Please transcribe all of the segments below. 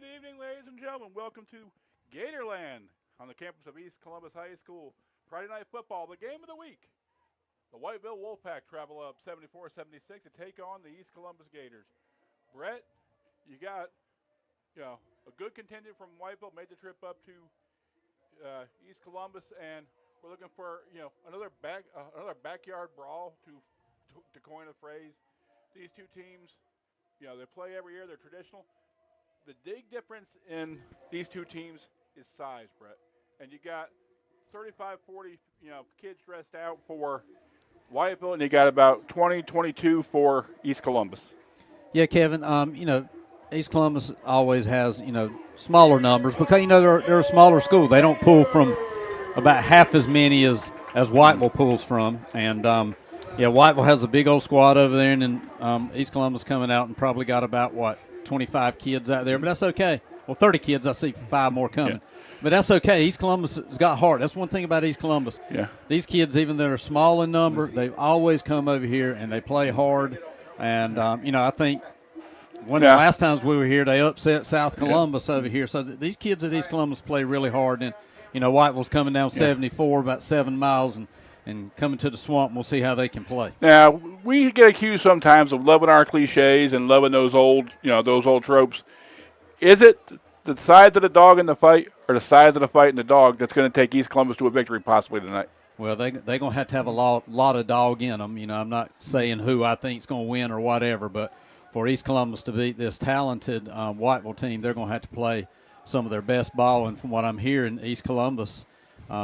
Good evening, ladies and gentlemen. Welcome to Gatorland on the campus of East Columbus High School. Friday Night Football, the game of the week. The Whiteville Wolfpack travel up 74-76 to take on the East Columbus Gators. Brett, you got a good contingent from Whiteville, made the trip up to East Columbus, and we're looking for another backyard brawl to coin a phrase. These two teams, they play every year. They're traditional. The big difference in these two teams is size, Brett. And you got 35, 40, kids dressed out for Whiteville, and you got about 20, 22 for East Columbus. Yeah, Kevin. East Columbus always has smaller numbers because they're a smaller school. They don't pull from about half as many as Whiteville pulls from, and Whiteville has a big old squad over there, and then East Columbus coming out and probably got about 25 kids out there, but that's okay. Well, 30 kids. I see 5 more coming. Yeah. But that's okay. East Columbus has got heart. That's one thing about East Columbus. Yeah. These kids, even though they're small in number, they always come over here and they play hard. And, I think one of the last times we were here, they upset South Columbus over here. So these kids at East Columbus play really hard. And, Whiteville's coming down 74, about 7 miles, and coming to the swamp. We'll see how they can play. Now, we get accused sometimes of loving our cliches and loving those old tropes. Is it the size of the dog in the fight or the size of the fight in the dog that's going to take East Columbus to a victory possibly tonight? Well, they're going to have a lot of dog in them. I'm not saying who I think is going to win or whatever, but for East Columbus to beat this talented Whiteville team, they're going to have to play some of their best ball. And from what I'm hearing, East Columbus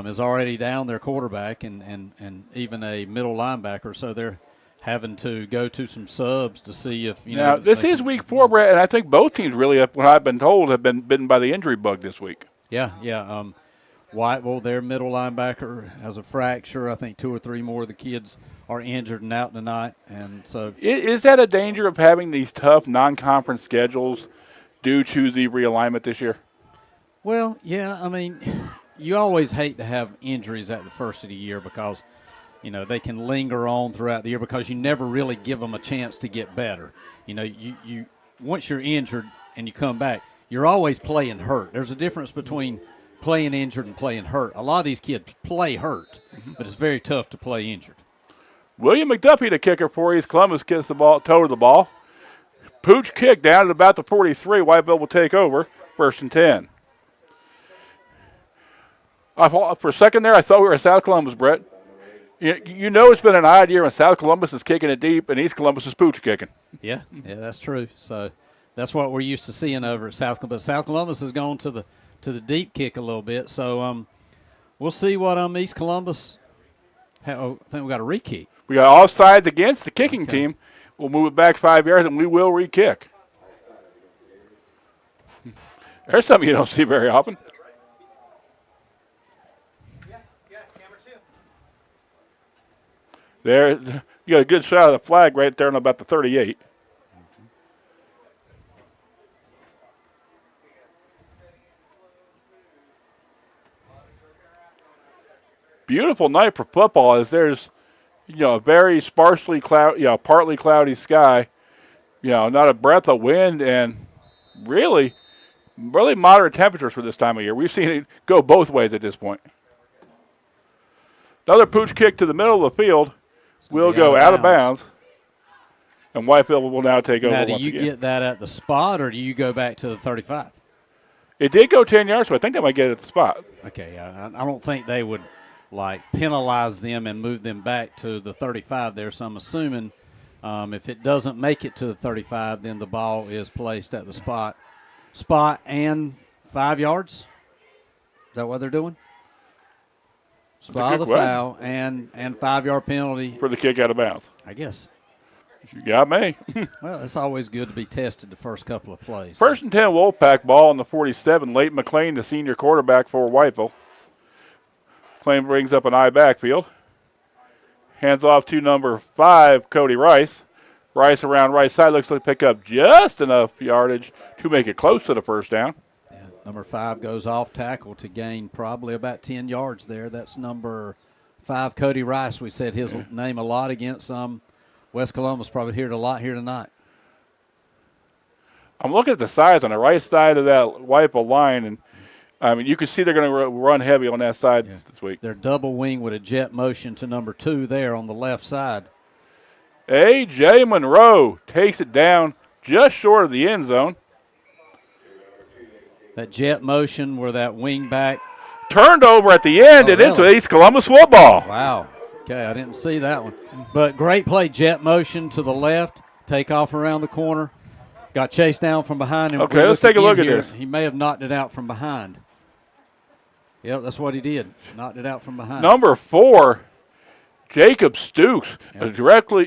is already down their quarterback and even a middle linebacker, so they're having to go to some subs to see if Now this is week 4, Brett, and I think both teams really, what I've been told, have been bitten by the injury bug this week. Yeah. Whiteville, their middle linebacker has a fracture. I think 2 or 3 more of the kids are injured and out tonight, and so is that a danger of having these tough non-conference schedules due to the realignment this year? Well, yeah. I mean, you always hate to have injuries at the first of the year because, they can linger on throughout the year because you never really give them a chance to get better. You once you're injured and you come back, you're always playing hurt. There's a difference between playing injured and playing hurt. A lot of these kids play hurt, but it's very tough to play injured. William McDuffie, the kicker for East Columbus, gets the ball, toe to the ball. Pooch kick down at about the 43. Whiteville will take over, 1st and 10. For a second there, I thought we were at South Columbus, Brett. It's been an odd year when South Columbus is kicking it deep and East Columbus is pooch kicking. Yeah, that's true. So that's what we're used to seeing over at South Columbus. South Columbus has gone to the deep kick a little bit. So we'll see what East Columbus. I think we got a re-kick. We got offsides against the kicking team. We'll move it back 5 yards and we will re-kick. There's something you don't see very often. There, you got a good shot of the flag right there on about the 38. Beautiful night for football as there's, a very sparsely partly cloudy sky, not a breath of wind and really moderate temperatures for this time of year. We've seen it go both ways at this point. Another pooch kick to the middle of the field. Will go out of bounds, and Whiteville will now take over once again. Do you get that at the spot, or do you go back to the 35? It did go 10 yards, so I think they might get it at the spot. Okay, I don't think they would, penalize them and move them back to the 35 there, so I'm assuming if it doesn't make it to the 35, then the ball is placed at the spot and 5 yards? Is that what they're doing? Spot of the foul and 5-yard penalty. For the kick out of bounds. I guess. You got me. Well, it's always good to be tested the first couple of plays. 1st and 10 Wolfpack ball on the 47. Leighton McLean, the senior quarterback for Whiteville. McLean brings up an eye backfield. Hands off to number 5, Cody Rice. Rice around right side looks like pick up just enough yardage to make it close to the first down. Number 5 goes off tackle to gain probably about 10 yards there. That's number 5, Cody Rice. We said his name a lot against West Columbus. Probably heard a lot here tonight. I'm looking at the sides on the right side of that Whiteville line, and I mean, you can see they're going to run heavy on that side this week. They're double wing with a jet motion to number 2 there on the left side. A.J. Monroe takes it down just short of the end zone. That jet motion where that wing back. Turned over at the end, and really? it's East Columbus football. Wow. Okay, I didn't see that one. But great play, jet motion to the left, take off around the corner. Got chased down from behind. And okay, let's take a look at this. He may have knocked it out from behind. Yep, that's what he did. Knocked it out from behind. Number 4, Jacob Stukes, directly,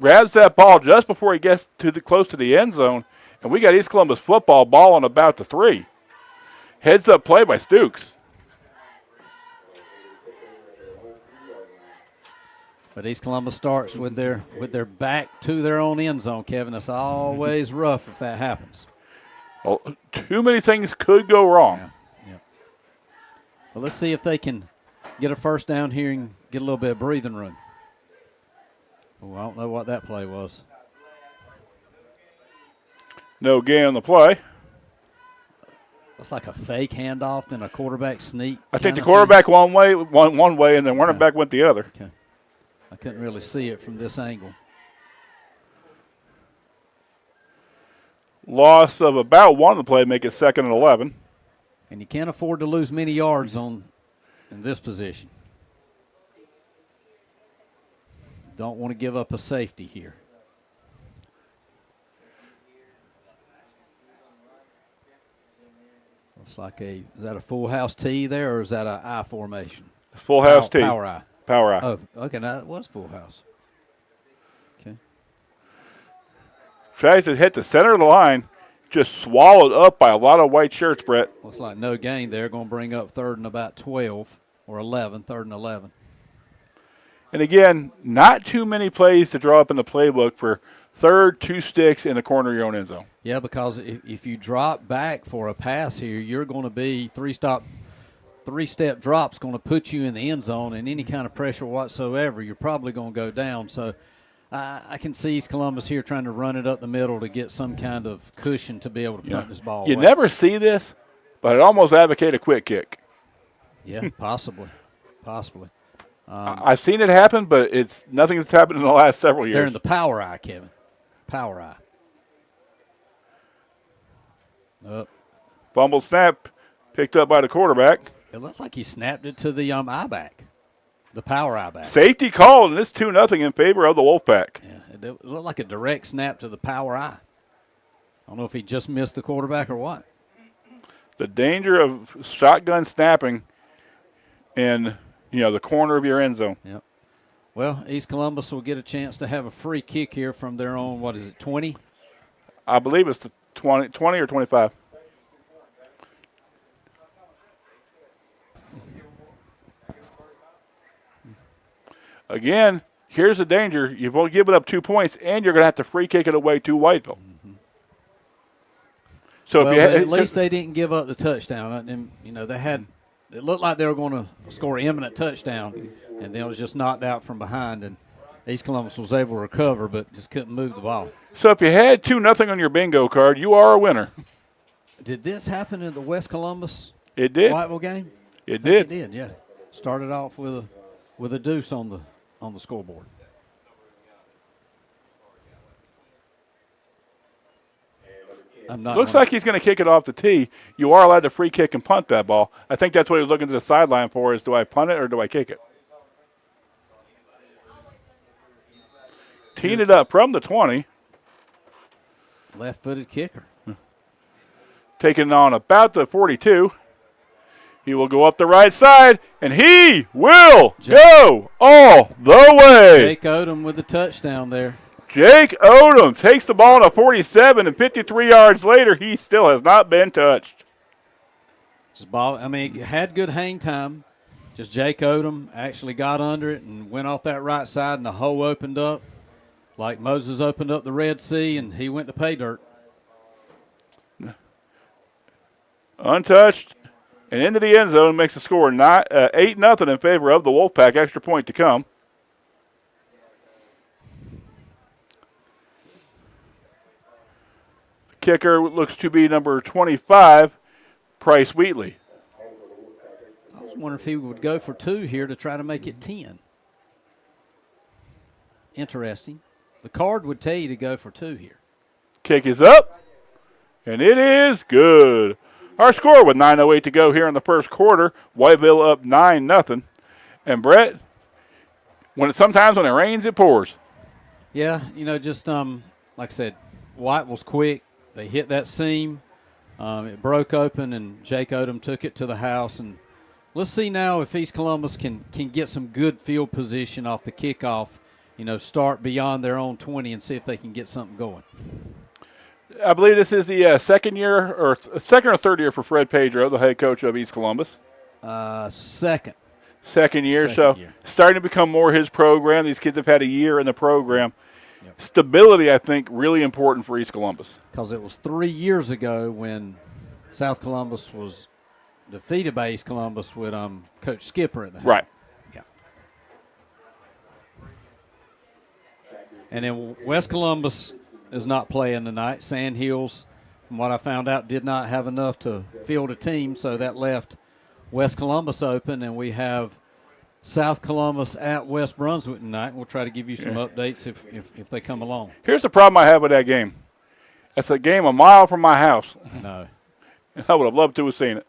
grabs that ball just before he gets close to the end zone, and we got East Columbus football ball on about the 3. Heads up play by Stukes. But East Columbus starts with their back to their own end zone, Kevin. It's always rough if that happens. Well, too many things could go wrong. Yeah. Well, let's see if they can get a first down here and get a little bit of breathing room. Oh, I don't know what that play was. No gain on the play. That's like a fake handoff, then a quarterback sneak. I think the quarterback one way, and then running back went the other. Okay. I couldn't really see it from this angle. Loss of about 1 on the play, make it 2nd and 11. And you can't afford to lose many yards in this position. Don't want to give up a safety here. Looks like is that a full house T there, or is that an I formation? Full house T. Power I. Power I. Oh, okay, now it was full house. Okay. Tries to hit the center of the line, just swallowed up by a lot of white shirts, Brett. Looks like no gain there. Going to bring up 3rd and about 12 or 11, 3rd and 11. And again, not too many plays to draw up in the playbook for 3rd, 2 sticks in the corner of your own end zone. Yeah, because if you drop back for a pass here, you're going to be 3-step drop's going to put you in the end zone, and any kind of pressure whatsoever, you're probably going to go down. So I can see East Columbus here trying to run it up the middle to get some kind of cushion to be able to punt this ball You away. never see this, but I'd almost advocate a quick kick. Yeah, possibly. I've seen it happen, but it's nothing that's happened in the last several years. They're in the power eye, Kevin. Power eye. Fumble snap picked up by the quarterback. It looks like he snapped it to the eye back, the power eye back. Safety called, and it's 2-0 in favor of the Wolfpack. Yeah, it looked like a direct snap to the power eye. I don't know if he just missed the quarterback or what. The danger of shotgun snapping in the corner of your end zone. Yep. Well, East Columbus will get a chance to have a free kick here from their own, 20? I believe it's the 20 or 25. Again, here's the danger. You've only given up 2 points, and you're going to have to free kick it away to Whiteville. Mm-hmm. So at least they didn't give up the touchdown. And they had. It looked like they were going to score an imminent touchdown, and then it was just knocked out from behind. And East Columbus was able to recover, but just couldn't move the ball. So if you had 2-0 on your bingo card, you are a winner. Did this happen in the West Columbus? It did. Whiteville game? It did. It did. Yeah. Started off with a deuce on the scoreboard. Looks like he's going to kick it off the tee. You are allowed to free kick and punt that ball. I think that's what he was looking to the sideline for, is do I punt it or do I kick it? Teeing it up from the 20. Left-footed kicker. Taking it on about the 42. He will go up the right side, and he will go all the way. Jake Odom with the touchdown there. Jake Odom takes the ball on a 47, and 53 yards later, he still has not been touched. He had good hang time. Just Jake Odom actually got under it and went off that right side, and the hole opened up like Moses opened up the Red Sea, and he went to pay dirt. Untouched. And into the end zone, makes the score 8-0 in favor of the Wolfpack. Extra point to come. Kicker looks to be number 25, Price Wheatley. I was wondering if he would go for 2 here to try to make it 10. Interesting. The card would tell you to go for 2 here. Kick is up, and it is good. Our score with 9:08 to go here in the first quarter. Whiteville up 9-0. And Brett, sometimes when it rains, it pours. Yeah, just like I said, Whiteville's quick. They hit that seam. It broke open, and Jake Odom took it to the house. And let's see now if East Columbus can get some good field position off the kickoff, start beyond their own 20 and see if they can get something going. I believe this is the second or third year for Fred Pedro, the head coach of East Columbus. Second. Second year, starting to become more his program. These kids have had a year in the program. Yep. Stability, I think, really important for East Columbus. Because it was 3 years ago when South Columbus was defeated by East Columbus with Coach Skipper at the helm. Right. Yeah. And then West Columbus is not playing tonight. Sand Hills, from what I found out, did not have enough to field a team, so that left West Columbus open, and we have South Columbus at West Brunswick tonight. We'll try to give you some updates if they come along. Here's the problem I have with that game. That's a game a mile from my house. No. I would have loved to have seen it.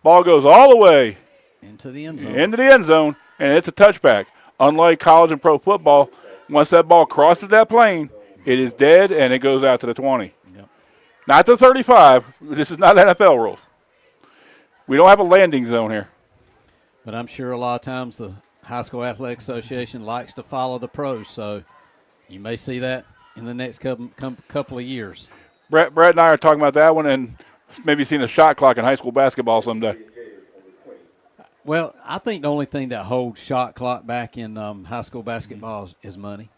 Ball goes all the way into the end zone. And it's a touchback. Unlike college and pro football, once that ball crosses that plane, it is dead, and it goes out to the 20. Yep. Not the 35. This is not NFL rules. We don't have a landing zone here. But I'm sure a lot of times the High School Athletic Association likes to follow the pros, so you may see that in the next couple of years. Brett and I are talking about that one and maybe seeing a shot clock in high school basketball someday. Well, I think the only thing that holds shot clock back in high school basketball is money.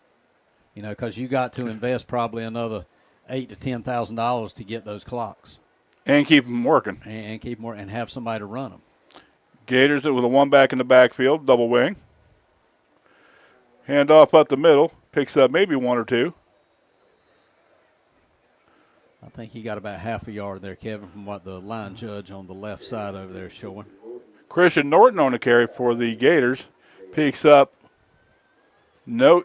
Because you got to invest probably another $8,000 to $10,000 to get those clocks. And keep them working. And keep them working and have somebody to run them. Gators with a one back in the backfield, double wing. Hand off up the middle, picks up maybe 1 or 2. I think he got about half a yard there, Kevin, from what the line judge on the left side over there is showing. Christian Norton on the carry for the Gators. Picks up no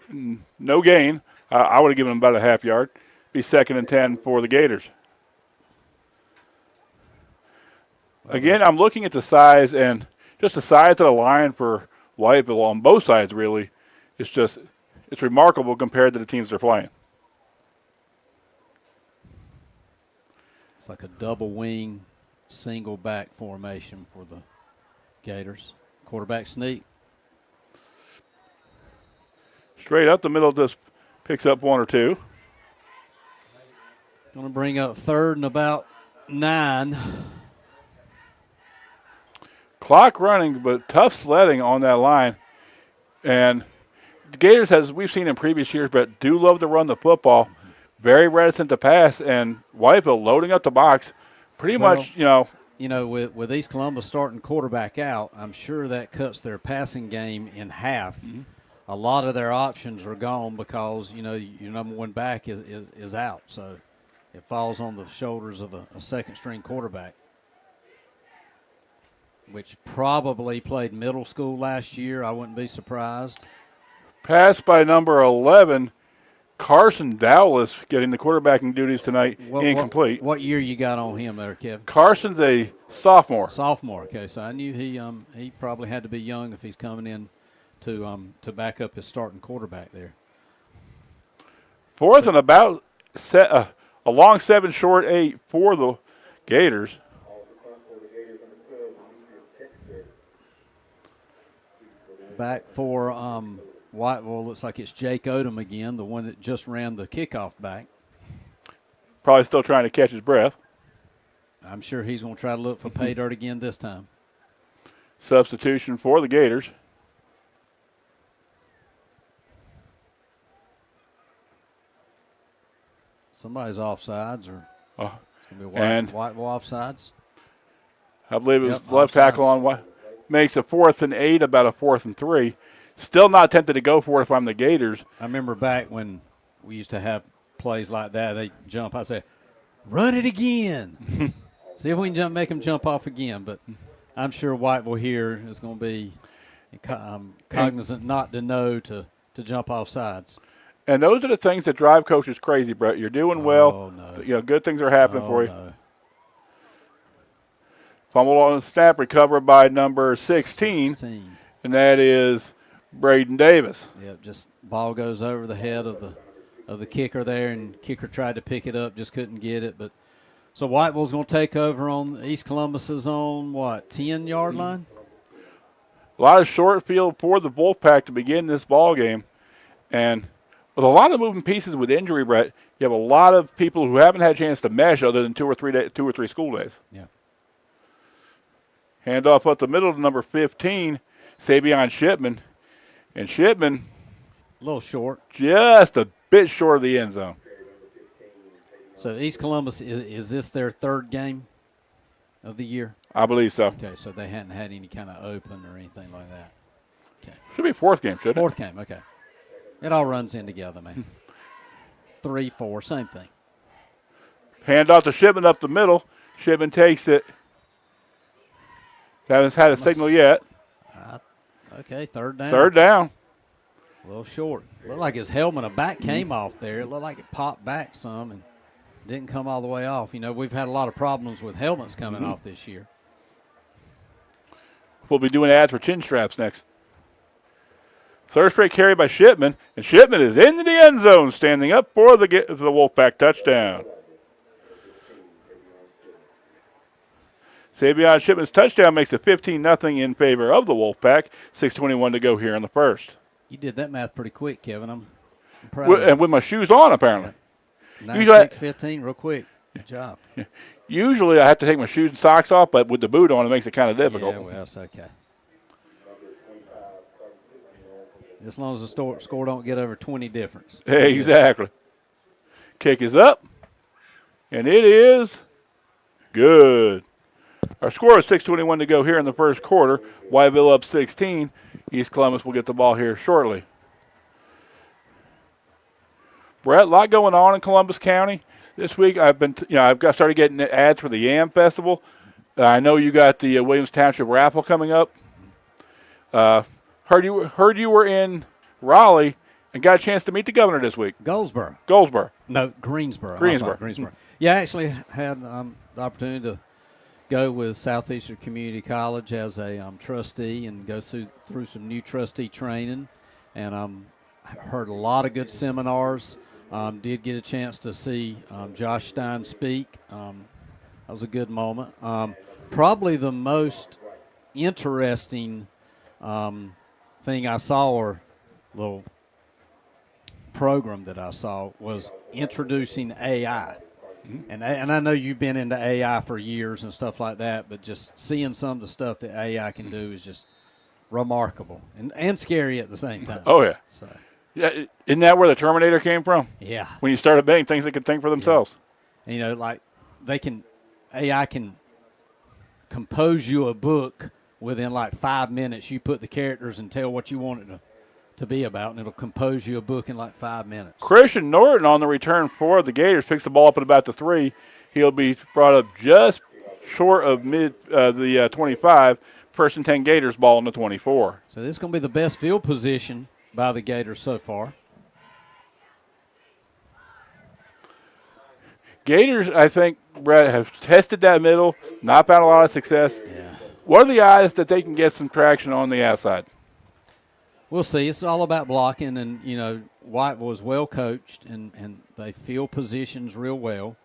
gain. I would have given him about a half yard. Be 2nd and 10 for the Gators. Again, I'm looking at the size, and just the size of the line for Whiteville on both sides, really, it's remarkable compared to the teams they're playing. It's like a double wing, single back formation for the Gators. Quarterback sneak. Straight up the middle, just picks up 1 or 2. Going to bring up 3rd and about 9. Clock running, but tough sledding on that line. And the Gators, as we've seen in previous years, but do love to run the football. Very reticent to pass, and Whiteville loading up the box pretty much, with East Columbus starting quarterback out, I'm sure that cuts their passing game in half. Mm-hmm. A lot of their options are gone because, your number one back is out. So it falls on the shoulders of a second-string quarterback, which probably played middle school last year. I wouldn't be surprised. Pass by number 11, Carson Dowless, getting the quarterbacking duties tonight, incomplete. What year you got on him there, Kevin? Carson's a sophomore. Sophomore, okay. So I knew he probably had to be young if he's coming in to back up his starting quarterback there. 4th and about a long 7, short 8 for the Gators. Back for Whiteville, looks like it's Jake Odom again, the one that just ran the kickoff back. Probably still trying to catch his breath. I'm sure he's going to try to look for pay dirt again this time. Substitution for the Gators. Somebody's offsides, or it's going to be Whiteville offsides. I believe it was left tackle on makes a 4th and 8, about a 4th and 3. Still not tempted to go for it if I'm the Gators. I remember back when we used to have plays like that, they jump. I say, run it again. See if we can make them jump off again. But I'm sure Whiteville here is going to be cognizant not to know to jump off sides. And those are the things that drive coaches crazy, Brett. You're doing well. No. Good things are happening for you. No. Fumble on the snap, recovered by number 16. And that is Braden Davis. Yep, just ball goes over the head of the kicker there, and kicker tried to pick it up, just couldn't get it. But so Whiteville's going to take over on East Columbus's own 10-yard line. A lot of short field for the Wolfpack to begin this ball game, and with a lot of moving pieces with injury, Brett, you have a lot of people who haven't had a chance to mesh other than two or three school days. Yeah. Handoff up the middle to number 15, Sabion Shipman. And Shipman, a little short. Just a bit short of the end zone. So East Columbus, is this their third game of the year? I believe so. Okay, so they hadn't had any kind of open or anything like that. Okay. Should be fourth game, shouldn't it? Fourth game, okay. It all runs in together, man. 3, 4, same thing. Handoff to Shipman up the middle. Shipman takes it. Haven't had a signal yet. Okay, third down. Third down. A little short. Looked like his helmet, a back came off there. It looked like it popped back some and didn't come all the way off. We've had a lot of problems with helmets coming off this year. We'll be doing ads for chin straps next. Third straight carry by Shipman, and Shipman is into the end zone, standing up for the Wolfpack touchdown. Sabion Shipman's touchdown makes it 15-0 in favor of the Wolfpack. 6:21 to go here in the first. You did that math pretty quick, Kevin. I'm proud. And with my shoes on, apparently. 9:6:15, real quick. Good job. Usually I have to take my shoes and socks off, but with the boot on, it makes it kind of difficult. Yeah, well, it's okay. As long as the score don't get over 20 difference. Exactly. Kick is up, and it is good. Our score is 6:21 to go here in the first quarter. Whiteville up 16. East Columbus will get the ball here shortly. Brett, a lot going on in Columbus County this week. I've started getting ads for the Yam Festival. I know you got the Williams Township raffle coming up. Heard you were in Raleigh and got a chance to meet the governor this week. Goldsboro. No, Greensboro. Greensboro. Yeah, I actually had the opportunity to go with Southeastern Community College as a trustee and go through some new trustee training, and heard a lot of good seminars. Did get a chance to see Josh Stein speak. That was a good moment. Probably the most interesting thing I saw, or little program that I saw, was introducing AI. And I know you've been into AI for years and stuff like that, but just seeing some of the stuff that AI can do is just remarkable and scary at the same time. Oh, yeah. So. Yeah, isn't that where the Terminator came from? Yeah. When you started betting things that could think for themselves. Yeah. And, like AI can compose you a book within like 5 minutes. You put the characters and tell what you want it to be about, and it'll compose you a book in like 5 minutes. Christian Norton on the return for the Gators picks the ball up at about the 3. He'll be brought up just short of the 25. First and 10 Gators, ball in the 24. So this is going to be the best field position by the Gators so far. Gators, I think, Brett, have tested that middle, not found a lot of success. Yeah. What are the odds that they can get some traction on the outside? We'll see. It's all about blocking, and, Whiteville was well coached, and they field positions real well.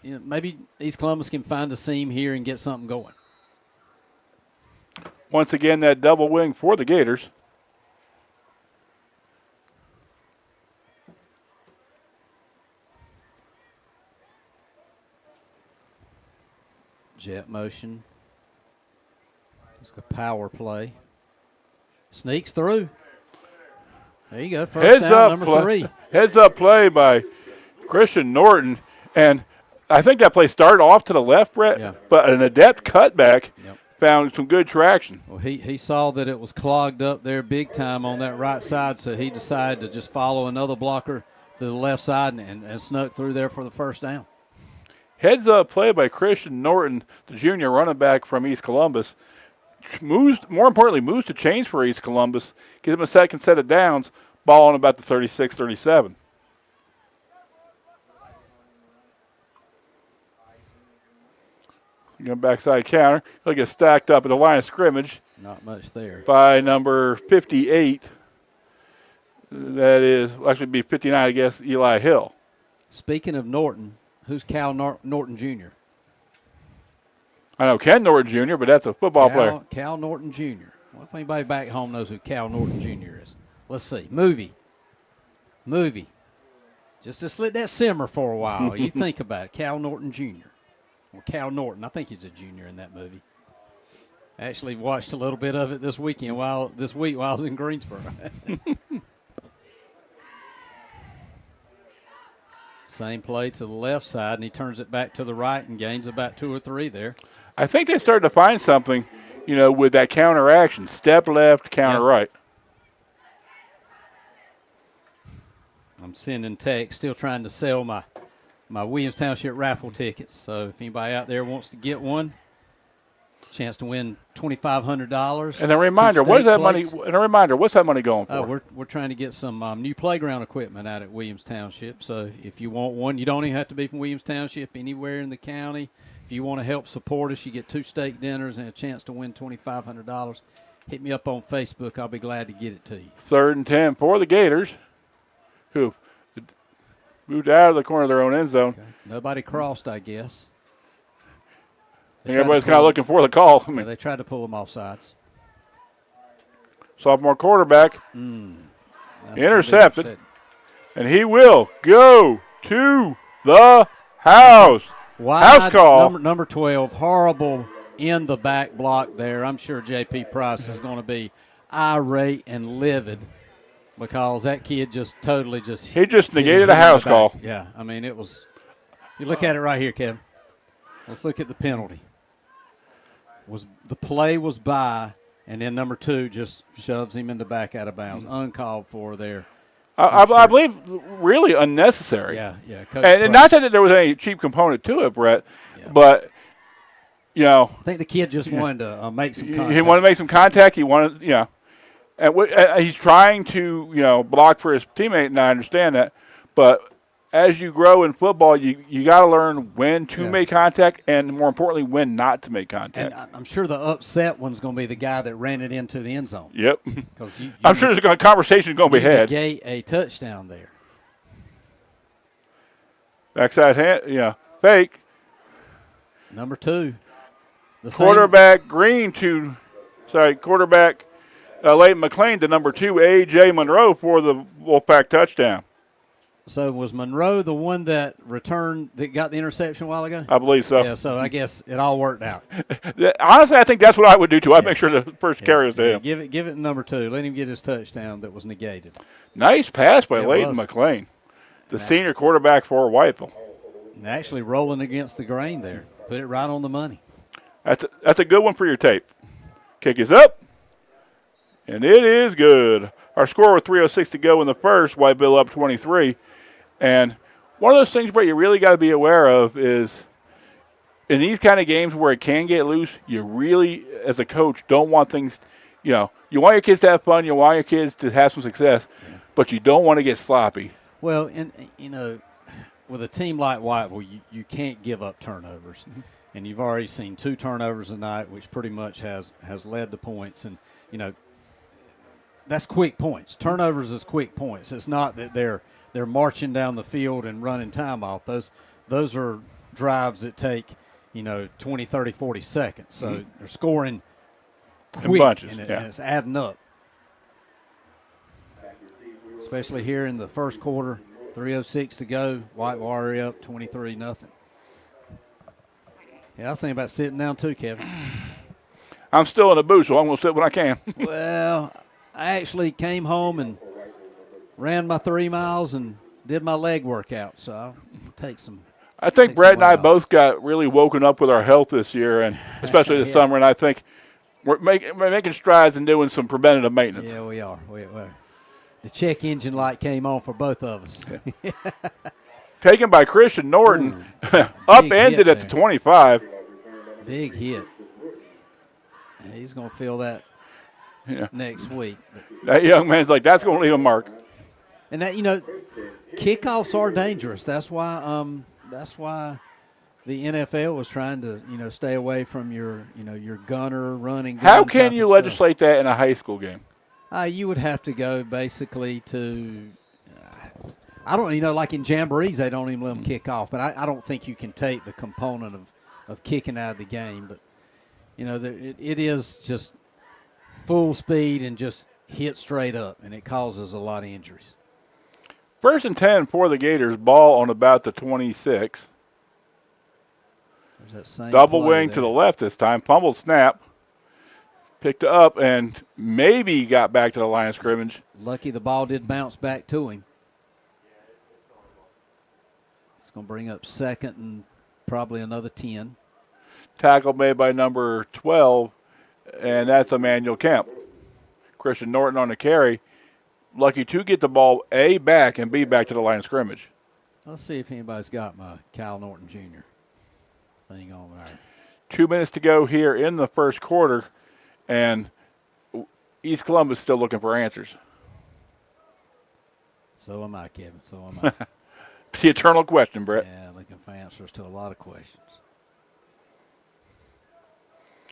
Maybe East Columbus can find a seam here and get something going. Once again, that double wing for the Gators. Jet motion. It's a power play. Sneaks through. There you go. First down, number 3. Heads up play by Christian Norton. And I think that play started off to the left, Brett, yeah. But an adept cutback Yep. found some good traction. Well, he saw that it was clogged up there big time on that right side, so he decided to just follow another blocker to the left side and snuck through there for the first down. Heads-up play by Christian Norton, the junior running back from East Columbus. More importantly, moves to change for East Columbus. Gives him a second set of downs. Ball on about the 36-37. Going backside counter. He'll get stacked up at the line of scrimmage. Not much there. By number 58. That is, will actually be 59, I guess, Eli Hill. Speaking of Norton, who's Cal Norton Jr.? I know Ken Norton Jr., but that's a football player. Cal Norton Jr. Well, if anybody back home knows who Cal Norton Jr. is. Let's see. Movie. Just let that simmer for a while. You think about it. Cal Norton Jr. Or Cal Norton. I think he's a junior in that movie. I actually watched a little bit of it this week while I was in Greensboro. Same play to the left side, and he turns it back to the right and gains about 2 or 3 there. I think they started to find something, with that counter action. Step left, counter right. I'm sending text, still trying to sell my Williams Township raffle tickets. So if anybody out there wants to get one, chance to win $2,500. And a reminder, what's that money going for? We're trying to get some new playground equipment out at Williams Township. So if you want one, you don't even have to be from Williams Township, anywhere in the county. If you want to help support us, you get 2 steak dinners and a chance to win $2,500. Hit me up on Facebook. I'll be glad to get it to you. 3rd and 10 for the Gators, who moved out of the corner of their own end zone. Okay. Nobody crossed, I guess. I think everybody's kind of looking for the call. They tried to pull them off sides. Sophomore quarterback intercepted, and he will go to the house. House call. Number 12, horrible in the back block there. I'm sure J.P. Price is going to be irate and livid because that kid just totally He just negated a house call. Yeah, I mean, it was – you look at it right here, Kevin. Let's look at the penalty. The play was by, and then number 2 just shoves him in the back out of bounds. Uncalled for there. I believe really unnecessary. Yeah. And not that there was any cheap component to it, Brett, but, I think the kid just wanted to make some contact. He wanted to make some contact. He wanted, and he's trying to, block for his teammate, and I understand that. But as you grow in football, you got to learn when to make contact and, more importantly, when not to make contact. And I'm sure the upset one's going to be the guy that ran it into the end zone. Yep. I'm sure there's a conversation going to be had. Negate a touchdown there. Backside hand, fake. Number 2. Quarterback quarterback Leighton McLean to number 2, A.J. Monroe for the Wolfpack touchdown. So was Monroe the one that got the interception a while ago? I believe so. Yeah, so I guess it all worked out. Honestly, I think that's what I would do, too. I'd make sure the first carry was to him. Give it number 2. Let him get his touchdown that was negated. Nice pass by Leighton McLean, the senior quarterback for Whiteville. And actually rolling against the grain there. Put it right on the money. That's a good one for your tape. Kick is up, and it is good. Our score with 3:06 to go in the first, Whiteville up 23. And one of those things, Brett, you really got to be aware of is in these kind of games where it can get loose, you really, as a coach, don't want things, you want your kids to have fun, you want your kids to have some success, but you don't want to get sloppy. Well, and, with a team like Whiteville, you can't give up turnovers. Mm-hmm. And you've already seen 2 turnovers tonight, which pretty much has led to points. And, that's quick points. Turnovers is quick points. It's not that they're marching down the field and running time off. Those are drives that take, 20, 30, 40 seconds. So they're scoring quick, in bunches, and it's adding up. Especially here in the first quarter, 3:06 to go. Whiteville already up 23-0. Yeah, I was thinking about sitting down too, Kevin. I'm still in the booth, so I'm going to sit when I can. Well, I actually came home and ran my 3 miles and did my leg workout, so I'll take some. I think Brett and I both got really woken up with our health this year, and especially this summer, and I think we're making strides in doing some preventative maintenance. Yeah, we are. The check engine light came on for both of us. taken by Christian Norton, upended at the 25. Big hit. He's going to feel that next week. That young man's like, that's going to leave a mark. And that, kickoffs are dangerous. That's why the NFL was trying to, stay away from your gunner running. How can you legislate that in a high school game? You would have to go basically to, I don't, like in jamborees, they don't even let them kick off. But I don't think you can take the component of kicking out of the game. But, it is just full speed and just hit straight up, and it causes a lot of injuries. 1st and 10 for the Gators, ball on about the 26. Double wing to the left this time. Pummeled snap. Picked it up and maybe got back to the line of scrimmage. Lucky the ball did bounce back to him. It's going to bring up 2nd and probably another 10. Tackle made by number 12, and that's Emmanuel Kemp. Christian Norton on the carry. Lucky to get the ball, A, back, and B, back to the line of scrimmage. Let's see if anybody's got my Cal Norton Jr. thing on there. 2 minutes to go here in the first quarter, and East Columbus still looking for answers. So am I, Kevin. So am I. The eternal question, Brett. Yeah, looking for answers to a lot of questions.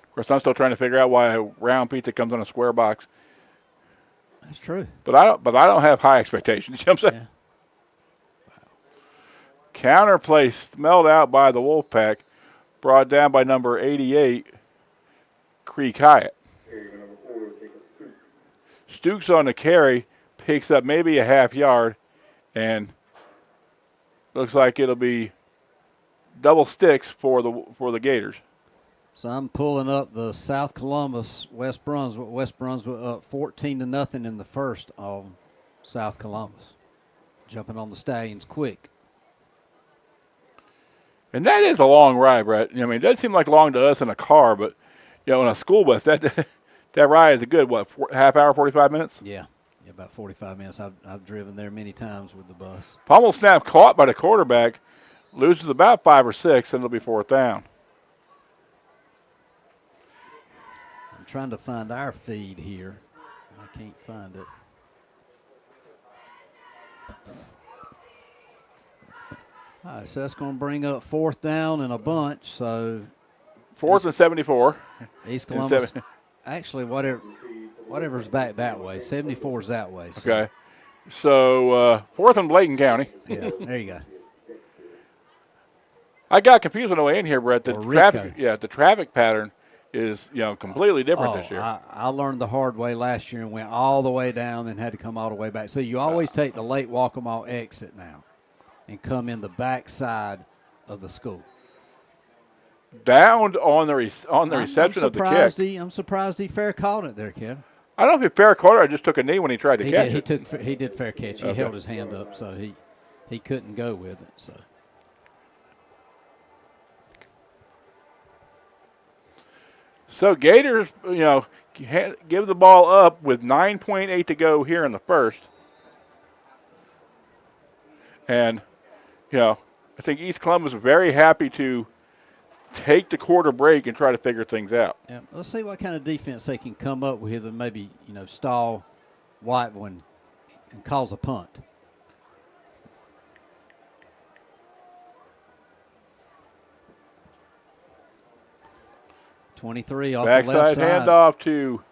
Of course, I'm still trying to figure out why a round pizza comes on a square box. That's true. But I don't have high expectations. You know what I'm saying? Yeah. Wow. Counter play smelled out by the Wolfpack, brought down by number 88, Creek Hyatt. Stukes on the carry, picks up maybe a half yard, and looks like it'll be double sticks for the Gators. So I'm pulling up the South Columbus, West Brunswick. West Brunswick up 14-0 in the first of South Columbus. Jumping on the Stallions quick. And that is a long ride, Brett. It doesn't seem like long to us in a car, but in a school bus, that ride is a good, half hour, 45 minutes? Yeah, about 45 minutes. I've driven there many times with the bus. Pummel snap caught by the quarterback, loses about 5 or 6, and it'll be 4th down. I'm trying to find our feed here. I can't find it. All right, so that's going to bring up 4th down and a bunch. So 4th and 74. East Columbus. Actually, whatever's back that way. 74 is that way. So. Okay. So 4th and Bladen County. Yeah, there you go. I got confused on the way in here, Brett. The traffic pattern is completely different this year. I learned the hard way last year and went all the way down and had to come all the way back. So you always take the late Walkamaw exit now and come in the back side of the school. Downed on the reception of the kick. I'm surprised he fair caught it there, Kevin. I don't know if he fair caught it or just took a knee when he tried to catch it. He did fair catch. He held his hand up, so he couldn't go with it. So Gators, give the ball up with 9.8 to go here in the first. And, I think East Columbus is very happy to take the quarter break and try to figure things out. Yeah, let's see what kind of defense they can come up with and maybe, stall Whiteville and cause a punt. .23 off backside the left side. Handoff to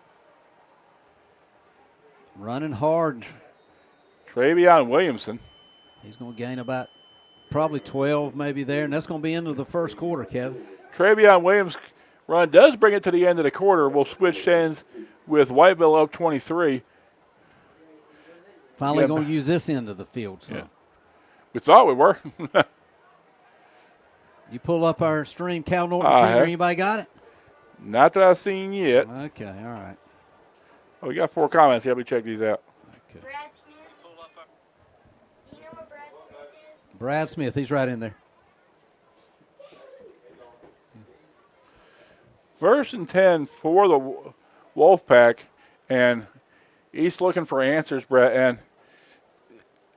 running hard. Travion Williamson. He's going to gain about probably 12 maybe there, and that's going to be into the first quarter, Kevin. Travion Williams' run does bring it to the end of the quarter. We'll switch ends with Whiteville up 23. Finally going to use this end of the field. So. Yeah. We thought we were. You pull up our stream, Cal Norton Jr., anybody got it? Not that I've seen yet. Okay, all right. Oh, we got 4 comments. Let me check these out. Okay. Brad Smith. Do you know what Brad Smith is? Brad Smith, he's right in there. 1st and 10 for the Wolfpack, and East looking for answers, Brett. And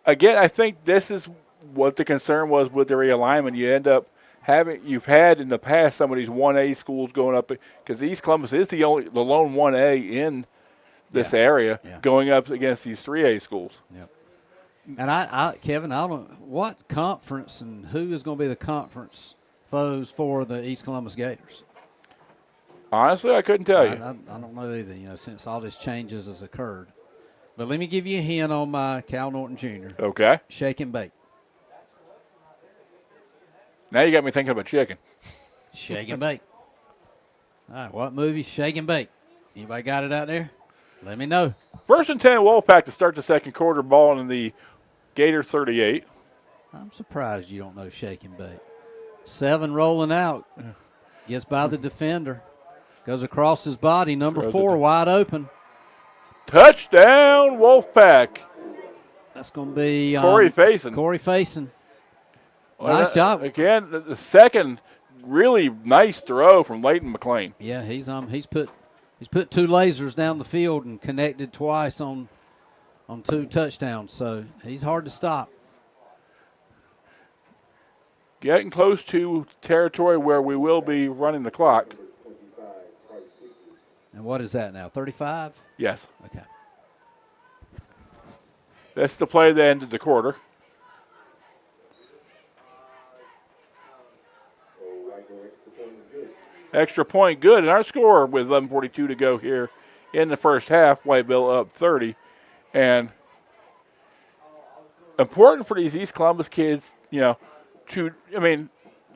again, I think this is what the concern was with the realignment. You've had in the past some of these 1A schools going up because East Columbus is the lone 1A in this area going up against these 3A schools. Yep. And Kevin, I don't know what conference and who is going to be the conference foes for the East Columbus Gators. Honestly, I couldn't tell you. I don't know either, since all these changes has occurred. But let me give you a hint on my Cal Norton Jr. Okay. Shake and bake. Now you got me thinking about chicken. Shake and bake. All right, what movie? Shake and bake. Anybody got it out there? Let me know. 1st and 10 Wolfpack to start the second quarter, ball in the Gator 38. I'm surprised you don't know shake and bake. 7 rolling out. Gets by the defender. Goes across his body. Number 4 wide open. Touchdown Wolfpack. That's going to be Corey Faison. Corey Faison. Nice job. Again, the second really nice throw from Leighton McLean. Yeah, he's put 2 lasers down the field and connected twice on 2 touchdowns. So he's hard to stop. Getting close to territory where we will be running the clock. And what is that now? 35? Yes. Okay. That's the play that ended the quarter. Extra point good, and our score with 11:42 to go here in the first half. Whiteville up 30, and important for these East Columbus kids, they're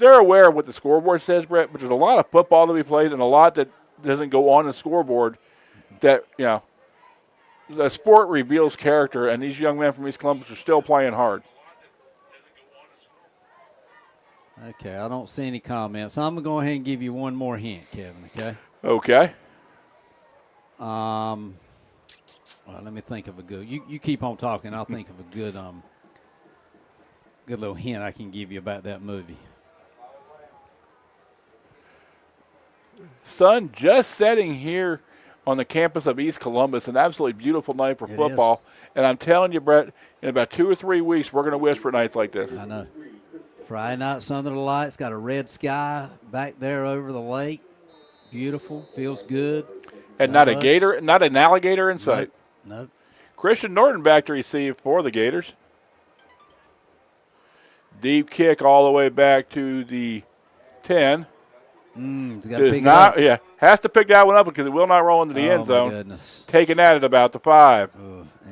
aware of what the scoreboard says, Brett, but there's a lot of football to be played and a lot that doesn't go on the scoreboard. That the sport reveals character, and these young men from East Columbus are still playing hard. Okay, I don't see any comments. I'm going to go ahead and give you one more hint, Kevin, okay? Okay. Well, let me think of a good. You keep on talking. I'll think of a good little hint I can give you about that movie. Sun just setting here on the campus of East Columbus. An absolutely beautiful night for football. And I'm telling you, Brett, in about 2 or 3 weeks, we're going to wish for nights like this. I know. Friday night, Sun Under the Lights, got a red sky back there over the lake. Beautiful, feels good. And not an alligator in sight. Nope. Christian Norton back to receive for the Gators. Deep kick all the way back to the 10. Has to pick that one up because it will not roll into the end zone. Goodness. Taking that at about the 5.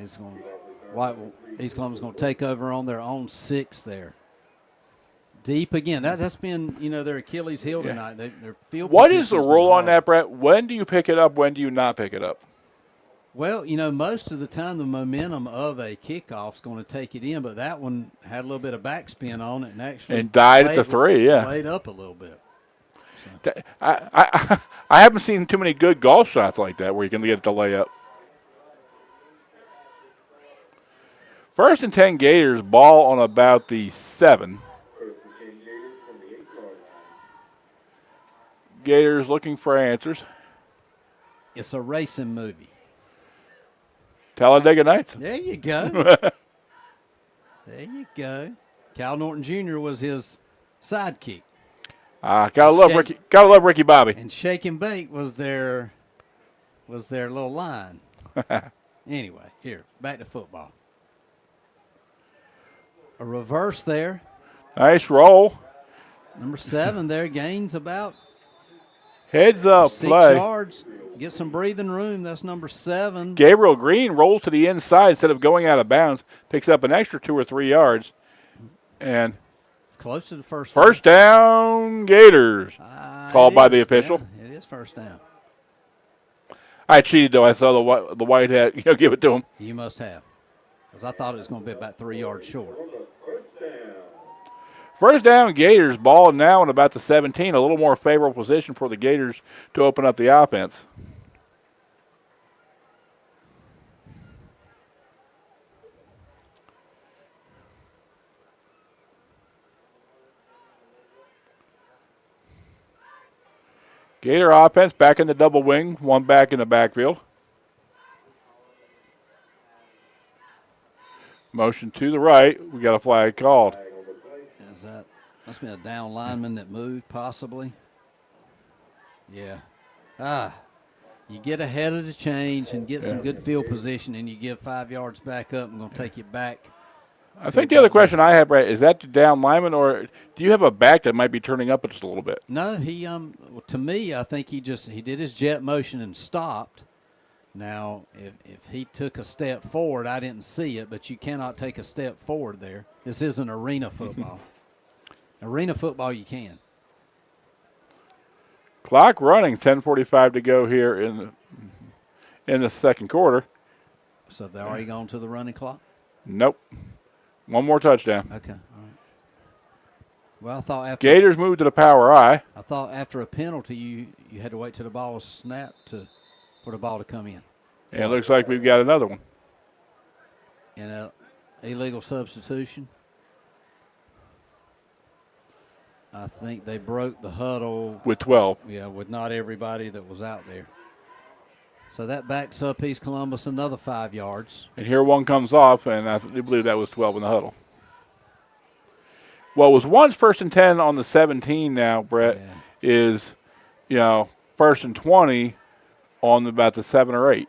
East Columbus going to take over on their own 6 there. Deep again. That's been, their Achilles heel tonight. Their field. What is the rule on that, Brett? When do you pick it up? When do you not pick it up? Well, most of the time the momentum of a kickoff is going to take it in, but that one had a little bit of backspin on it and actually died at the 3. Yeah, played up a little bit. So. I haven't seen too many good golf shots like that where you can get it to lay up. 1st and 10 Gators, ball on about the 7. Gators looking for answers. It's a racing movie. Talladega Nights. There you go. There you go. Cal Norton Jr. was his sidekick. Gotta love Ricky Bobby. And Shake and Bake was their little line. Anyway, here, back to football. A reverse there. Nice roll. Number 7 there gains about heads up 6 play. yards. Get some breathing room. That's number 7. Gabriel Green rolls to the inside instead of going out of bounds. Picks up an extra 2 or 3 yards. And it's close to the first down Gators. Called by the official. Yeah, it is first down. I cheated, though. I saw the white hat. Give it to him. You must have. Because I thought it was going to be about 3 yards short. First down Gators, ball now in about the 17. A little more favorable position for the Gators to open up the offense. Gator offense back in the double wing, one back in the backfield. Motion to the right. We got a flag called. Is that must be a down lineman that moved, possibly? Yeah. You get ahead of the change and get some good field position, and you give 5 yards back up. I'm going to take you back. I think the other question I have, Brett, is that the down lineman, or do you have a back that might be turning up just a little bit? No, he to me, I think he did his jet motion and stopped. Now, if he took a step forward, I didn't see it, but you cannot take a step forward there. This isn't arena football. Arena football, you can. Clock running, 10:45 to go here in the second quarter. So they're already gone to the running clock? Nope. One more touchdown. Okay, all right. Well, I thought after Gators moved to the power I. I thought after a penalty, you had to wait till the ball was snapped for the ball to come in. And it looks like we've got another one. And an illegal substitution. I think they broke the huddle. With 12. Yeah, with not everybody that was out there. So that backs up East Columbus another 5 yards. And here one comes off, and I believe that was 12 in the huddle. Well, it was once 1st and 10 on the 17 now, Brett, is, 1st and 20 on about the 7 or 8.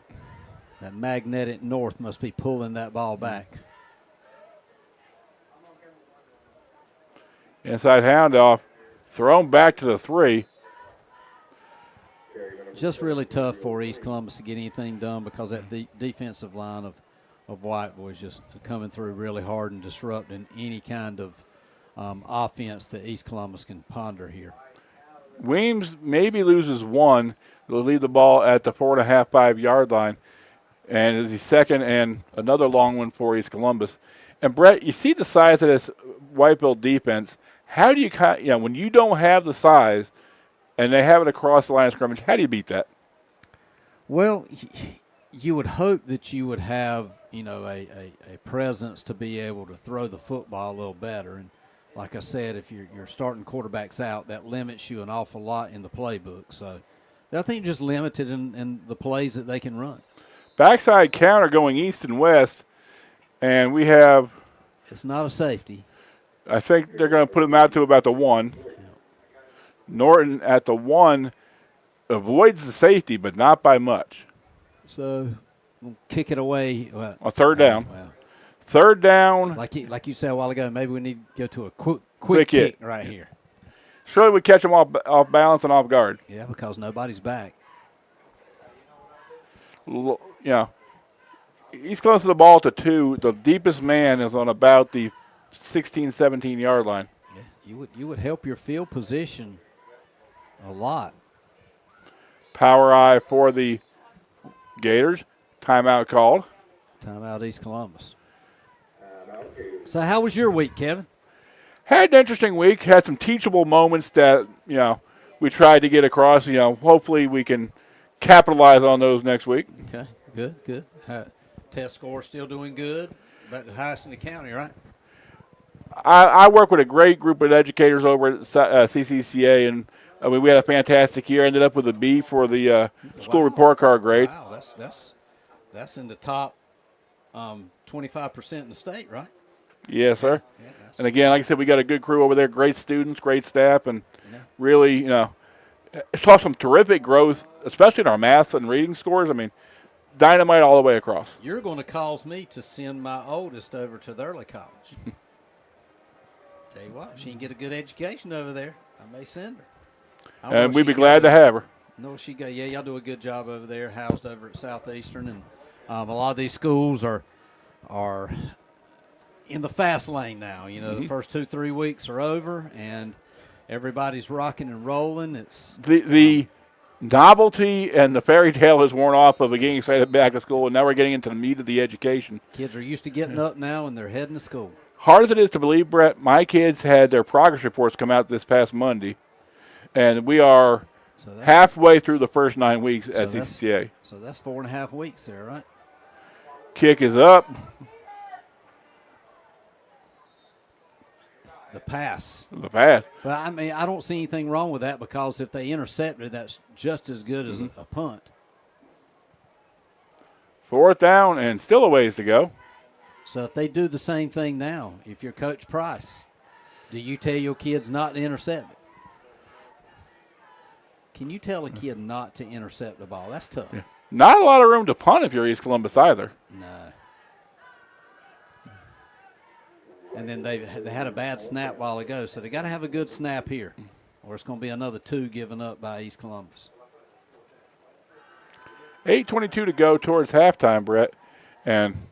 That magnetic north must be pulling that ball back. Inside handoff, thrown back to the 3. Just really tough for East Columbus to get anything done because that defensive line of Whiteville is just coming through really hard and disrupting any kind of offense that East Columbus can ponder here. Weems maybe loses one. They'll leave the ball at the 4.5, 5 yard line. And it's the second and another long one for East Columbus. And, Brett, you see the size of this Whiteville defense. How do you, when you don't have the size and they have it across the line of scrimmage, how do you beat that? Well, you would hope that you would have, a presence to be able to throw the football a little better. And like I said, if you're starting quarterbacks out, that limits you an awful lot in the playbook. So I think just limited in the plays that they can run. Backside counter going east and west, and we have – it's not a safety. I think they're going to put him out to about the 1. Norton at the 1 avoids the safety, but not by much. So we'll kick it away. A third down. Well, third down. Like you said a while ago, maybe we need to go to a quick kick right here. Surely we catch them off balance and off guard. Yeah, because nobody's back. He's close to the ball to 2. The deepest man is on about the 16, 17-yard line. Yeah, you would help your field position a lot. Power I for the Gators. Timeout called. Timeout East Columbus. So how was your week, Kevin? Had an interesting week. Had some teachable moments that, we tried to get across. Hopefully we can capitalize on those next week. Okay, good. Test score still doing good. About the highest in the county, right? I work with a great group of educators over at CCCA, and we had a fantastic year. Ended up with a B for the school report card grade. Wow, that's in the top 25% in the state, right? Yes, sir. Yeah, and again, like I said, we got a good crew over there, great students, great staff, and really, saw some terrific growth, especially in our math and reading scores. I mean, dynamite all the way across. You're going to cause me to send my oldest over to the early college. Tell you what, if she can get a good education over there, I may send her. And we'd be glad to have her. No, she go. Yeah, y'all do a good job over there, housed over at Southeastern, and a lot of these schools are in the fast lane now. The first 2-3 weeks are over, and everybody's rocking and rolling. It's the novelty and the fairy tale has worn off of getting excited back to school, and now we're getting into the meat of the education. Kids are used to getting up now, and they're heading to school. Hard as it is to believe, Brett, my kids had their progress reports come out this past Monday, and we are halfway through the first 9 weeks at CCCA. So that's 4.5 weeks there, right? Kick is up. The pass. But I mean, I don't see anything wrong with that because if they intercepted, that's just as good as a punt. 4th down and still a ways to go. So if they do the same thing now, if you're Coach Price, do you tell your kids not to intercept it? Can you tell a kid not to intercept the ball? That's tough. Yeah. Not a lot of room to punt if you're East Columbus either. No. And then they had a bad snap a while ago, so they got to have a good snap here, or it's going to be another 2 given up by East Columbus. 8:22 to go towards halftime, Brett. And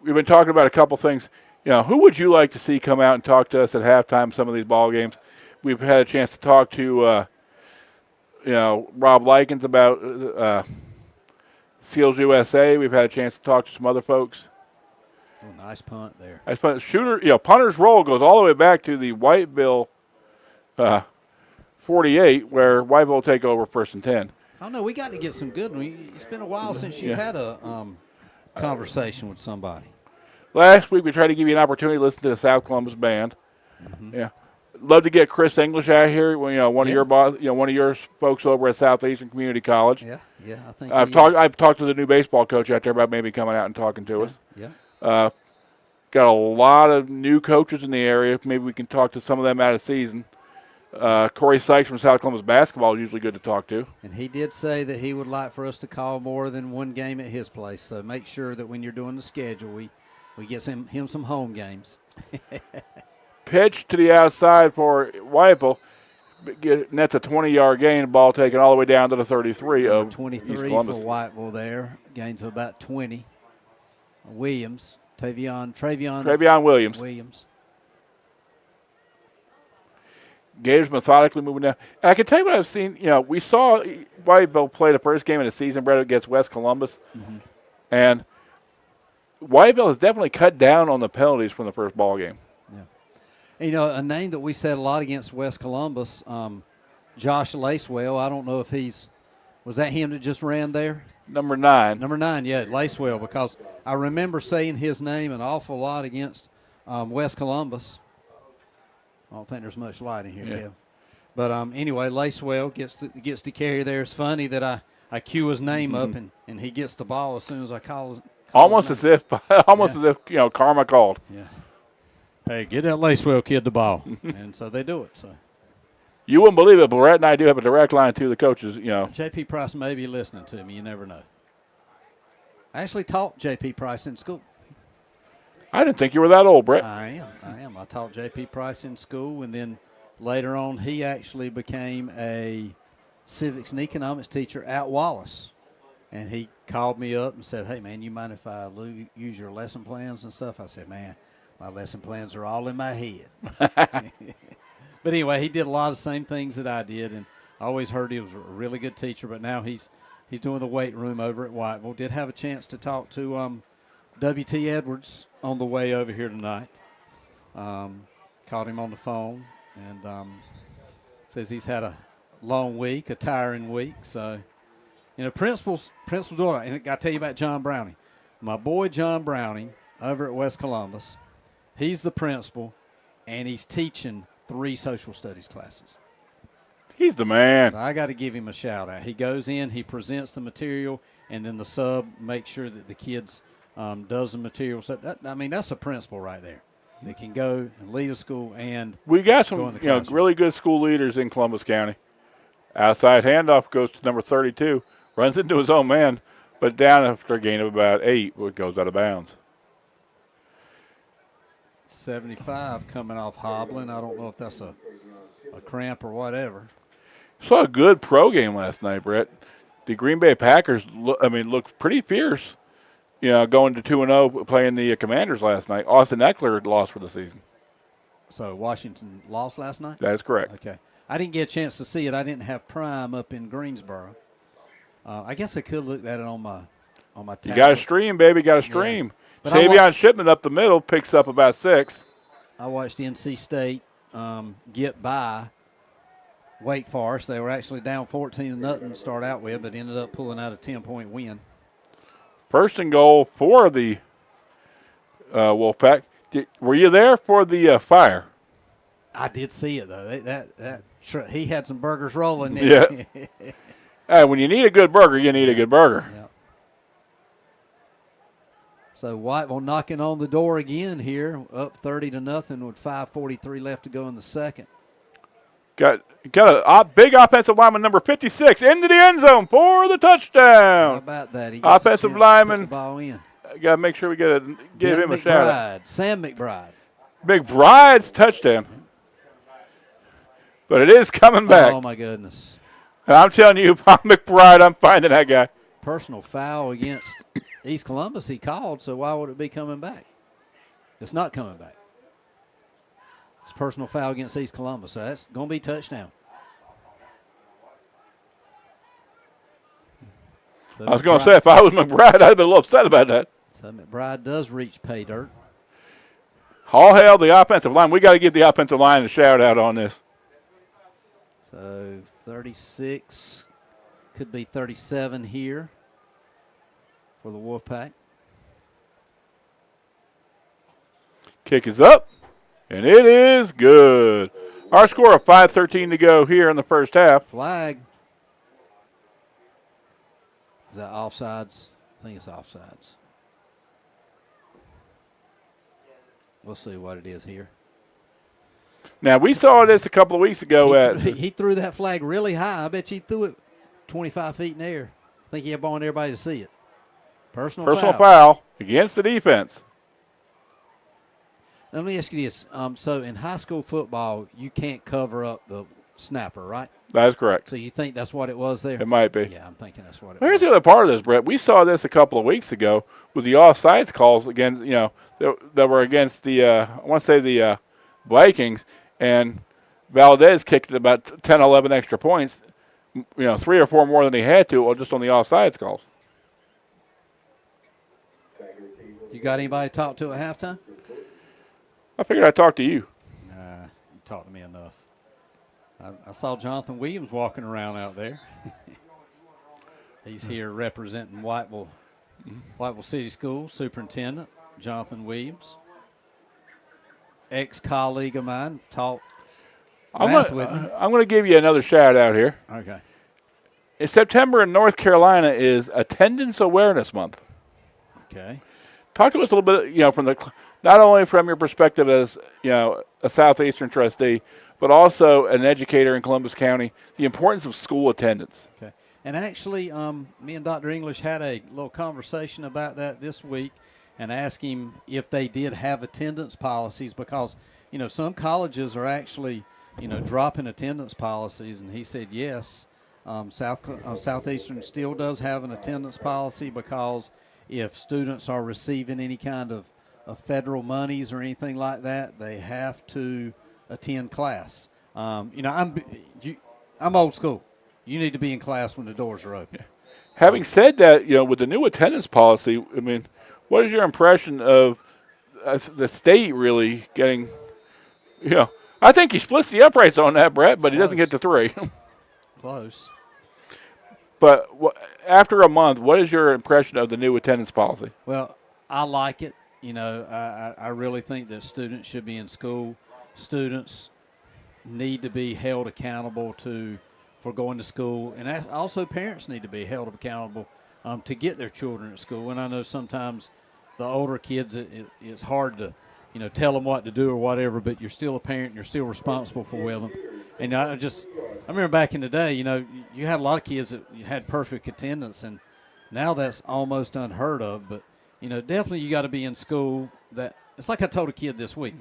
we've been talking about a couple things. You know, who would you like to see come out and talk to us at halftime some of these ball games? We've had a chance to talk to, Rob Likens about Seals USA. We've had a chance to talk to some other folks. Oh, nice punt there. Nice punt. Punter's roll goes all the way back to the Whiteville 48, where Whiteville will take over 1st and 10. I don't know. We got to get some good ones. It's been a while since you've had a conversation with somebody. Last week we tried to give you an opportunity to listen to the South Columbus band. Mm-hmm. Yeah, love to get Chris English out here. One of your folks over at Southeastern Community College. Yeah. I think I've talked to the new baseball coach out there about maybe coming out and talking to us. Yeah. Got a lot of new coaches in the area. Maybe we can talk to some of them out of season. Corey Sykes from South Columbus basketball is usually good to talk to. And he did say that he would like for us to call more than one game at his place. So make sure that when you're doing the schedule, we get him some home games. Pitch to the outside for Whiteville. That's a 20-yard gain. Ball taken all the way down to the 33 of 23 East Columbus. For Whiteville there. Gain to about 20. Williams. Travion Williams. Gators methodically moving down. And I can tell you what I've seen. We saw Whiteville play the first game of the season, Brett, against West Columbus. Mm-hmm. And Whiteville has definitely cut down on the penalties from the first ball game. Yeah. A name that we said a lot against West Columbus, Josh Lacewell. I don't know if was that him that just ran there? Number 9. Yeah, Lacewell, because I remember saying his name an awful lot against West Columbus. I don't think there's much light in here, Kev. But anyway, Lacewell gets to carry there. It's funny that I cue his name up and he gets the ball as soon as I call his almost as if karma called. Yeah. Hey, get that Lacewell kid the ball. And so they do it. So you wouldn't believe it, but Brett and I do have a direct line to the coaches. J.P. Price may be listening to me. You never know. I actually taught J.P. Price in school. I didn't think you were that old, Brett. I am. I taught J.P. Price in school, and then later on he actually became a civics and economics teacher at Wallace. And he called me up and said, hey, man, you mind if I use your lesson plans and stuff? I said, man, my lesson plans are all in my head. But anyway, he did a lot of the same things that I did, and I always heard he was a really good teacher, but now he's doing the weight room over at Whiteville. Did have a chance to talk to W.T. Edwards on the way over here tonight. Called him on the phone, and says he's had a long week, a tiring week. So, principal daughter, and I got to tell you about John Browning. My boy John Browning over at West Columbus, he's the principal, and he's teaching 3 social studies classes. He's the man. So I got to give him a shout out. He goes in, he presents the material, and then the sub makes sure that the kids does the material. So that's a principal right there. They can go and lead a school, and we got some really good school leaders in Columbus County. Outside handoff goes to number 32, runs into his own man, but down after a gain of about 8, it goes out of bounds. 75 coming off hobbling. I don't know if that's a cramp or whatever. Saw a good pro game last night, Brett. The Green Bay Packers, looked pretty fierce. Going to 2-0, playing the Commanders last night. Austin Eckler lost for the season. So Washington lost last night? That is correct. Okay. I didn't get a chance to see it. I didn't have Prime up in Greensboro. I guess I could look at it on my tablet. You got to stream, baby. Got to stream. Yeah. Savion Shipman up the middle picks up about 6. I watched NC State get by Wake Forest. They were actually down 14-0 to start out with, but ended up pulling out a 10-point win. First and goal for the Wolfpack. Were you there for the fire? I did see it, though. He had some burgers rolling. Yeah. When you need a good burger, you need a good burger. Yeah. So Whiteville knocking on the door again here, up 30-0 with 5:43 left to go in the second. Got a big offensive lineman, number 56, into the end zone for the touchdown. How about that? He gets Offensive a chance to lineman. put the ball in. Got to make sure we give him a shout out. Sam McBride. McBride's touchdown. But it is coming back. Oh, my goodness. And I'm telling you, if I'm McBride, I'm finding that guy. Personal foul against East Columbus he called, so why would it be coming back? It's not coming back. It's personal foul against East Columbus, so that's going to be touchdown. So I was going to say, if I was McBride, I'd have been a little upset about that. So McBride does reach pay dirt. All hail the offensive line. We got to give the offensive line a shout out on this. So 36, could be 37 here for the Wolfpack. Kick is up, and it is good. Our score of 5:13 to go here in the first half. Flag. Is that offsides? I think it's offsides. We'll see what it is here. Now, we saw this a couple of weeks ago. He threw that flag really high. I bet you he threw it 25 feet in the air. I think he wanted everybody to see it. Personal foul against the defense. Now, let me ask you this. So in high school football, you can't cover up the snapper, right? That is correct. So you think that's what it was there? It might be. Yeah, I'm thinking that's what it Here's was. the other part of this, Brett. We saw this a couple of weeks ago with the offsides calls against, that were against the, I want to say the Vikings, and Valdez kicked about 10, 11 extra points, 3 or 4 more than he had to, or just on the offsides calls. You got anybody to talk to at halftime? I figured I'd talk to you. You talked to me enough. I saw Jonathan Williams walking around out there. He's here representing Whiteville City Schools, Superintendent Jonathan Williams. Ex-colleague of mine, taught math with me. I'm going to give you another shout out here. Okay. In September in North Carolina is Attendance Awareness Month. Okay. Talk to us a little bit, from not only from your perspective as, a Southeastern trustee, but also an educator in Columbus County, the importance of school attendance. Okay. And actually, me and Dr. English had a little conversation about that this week and asked him if they did have attendance policies because, some colleges are actually, dropping attendance policies. And he said, yes, Southeastern still does have an attendance policy because if students are receiving any kind of federal monies or anything like that, they have to attend class. I'm old school. You need to be in class when the doors are open. Having said that, with the new attendance policy, I mean, what is your impression of the state really getting, I think he splits the uprights on that, Brett, but he doesn't get to 3. Close. But after a month, what is your impression of the new attendance policy? Well, I like it. I really think that students should be in school. Students need to be held accountable for going to school, and also parents need to be held accountable to get their children at school. And I know sometimes the older kids, it's hard to, tell them what to do or whatever, but you're still a parent and you're still responsible for them. And I remember back in the day, you had a lot of kids that had perfect attendance, and now that's almost unheard of. But, definitely you got to be in school. It's like I told a kid this week.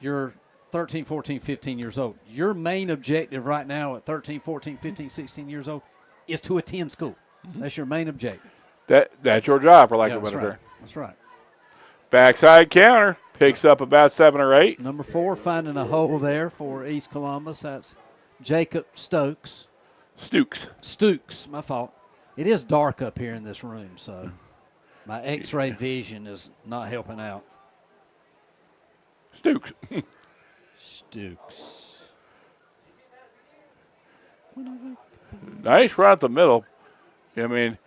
You're 13, 14, 15 years old. Your main objective right now at 13, 14, 15, 16 years old is to attend school. Mm-hmm. That's your main objective. That's your job, for lack of a better term. That's right. Backside counter picks up about 7 or 8. Number 4 finding a hole there for East Columbus. That's Jacob Stokes. Stooks, my fault. It is dark up here in this room, so my X-ray vision is not helping out. Stooks. Nice run at the middle. I mean,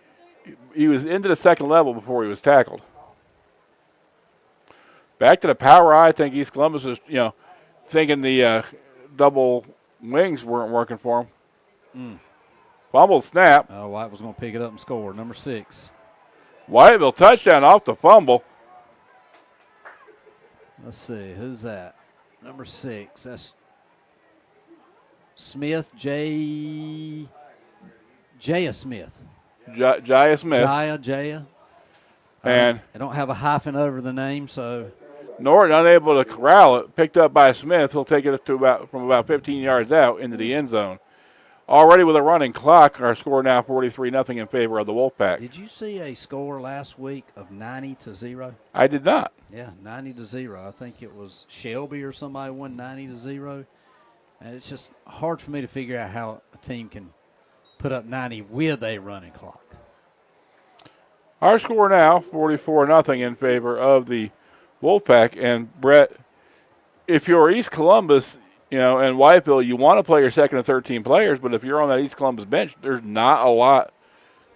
he was into the second level before he was tackled. Back to the power I think East Columbus was, thinking the double wings weren't working for him. Fumbled snap. White was going to pick it up and score. Number 6. Whiteville touchdown off the fumble. Let's see, who's that? Number 6. That's Smith, Jaya Smith. Jaya Smith. Jaya. And I don't have a hyphen over the name, so. Norton unable to corral it, picked up by Smith. He'll take it to from about 15 yards out into the end zone. Already with a running clock, our score now 43-0 in favor of the Wolfpack. Did you see a score last week of 90-0? I did not. Yeah, 90-0. I think it was Shelby or somebody won 90-0. And it's just hard for me to figure out how a team can put up 90 with a running clock. Our score now 44-0 in favor of the Wolfpack. And Brett, if you're East Columbus, and Whiteville, you want to play your second and third team players, but if you're on that East Columbus bench, there's not a lot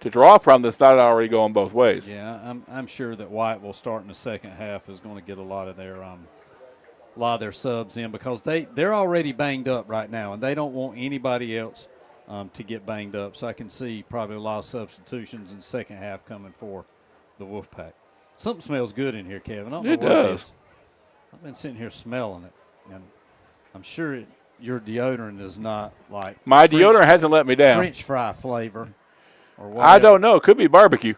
to draw from that's not already going both ways. Yeah, I'm sure that Whiteville starting the second half is going to get a lot of their subs in because they're already banged up right now, and they don't want anybody else to get banged up. So I can see probably a lot of substitutions in the second half coming for the Wolfpack. Something smells good in here, Kevin. I don't know it what does. It is. I've been sitting here smelling it, and I'm sure your deodorant is not like my deodorant hasn't let me down. French fry flavor or whatever. I don't know. Could be barbecue.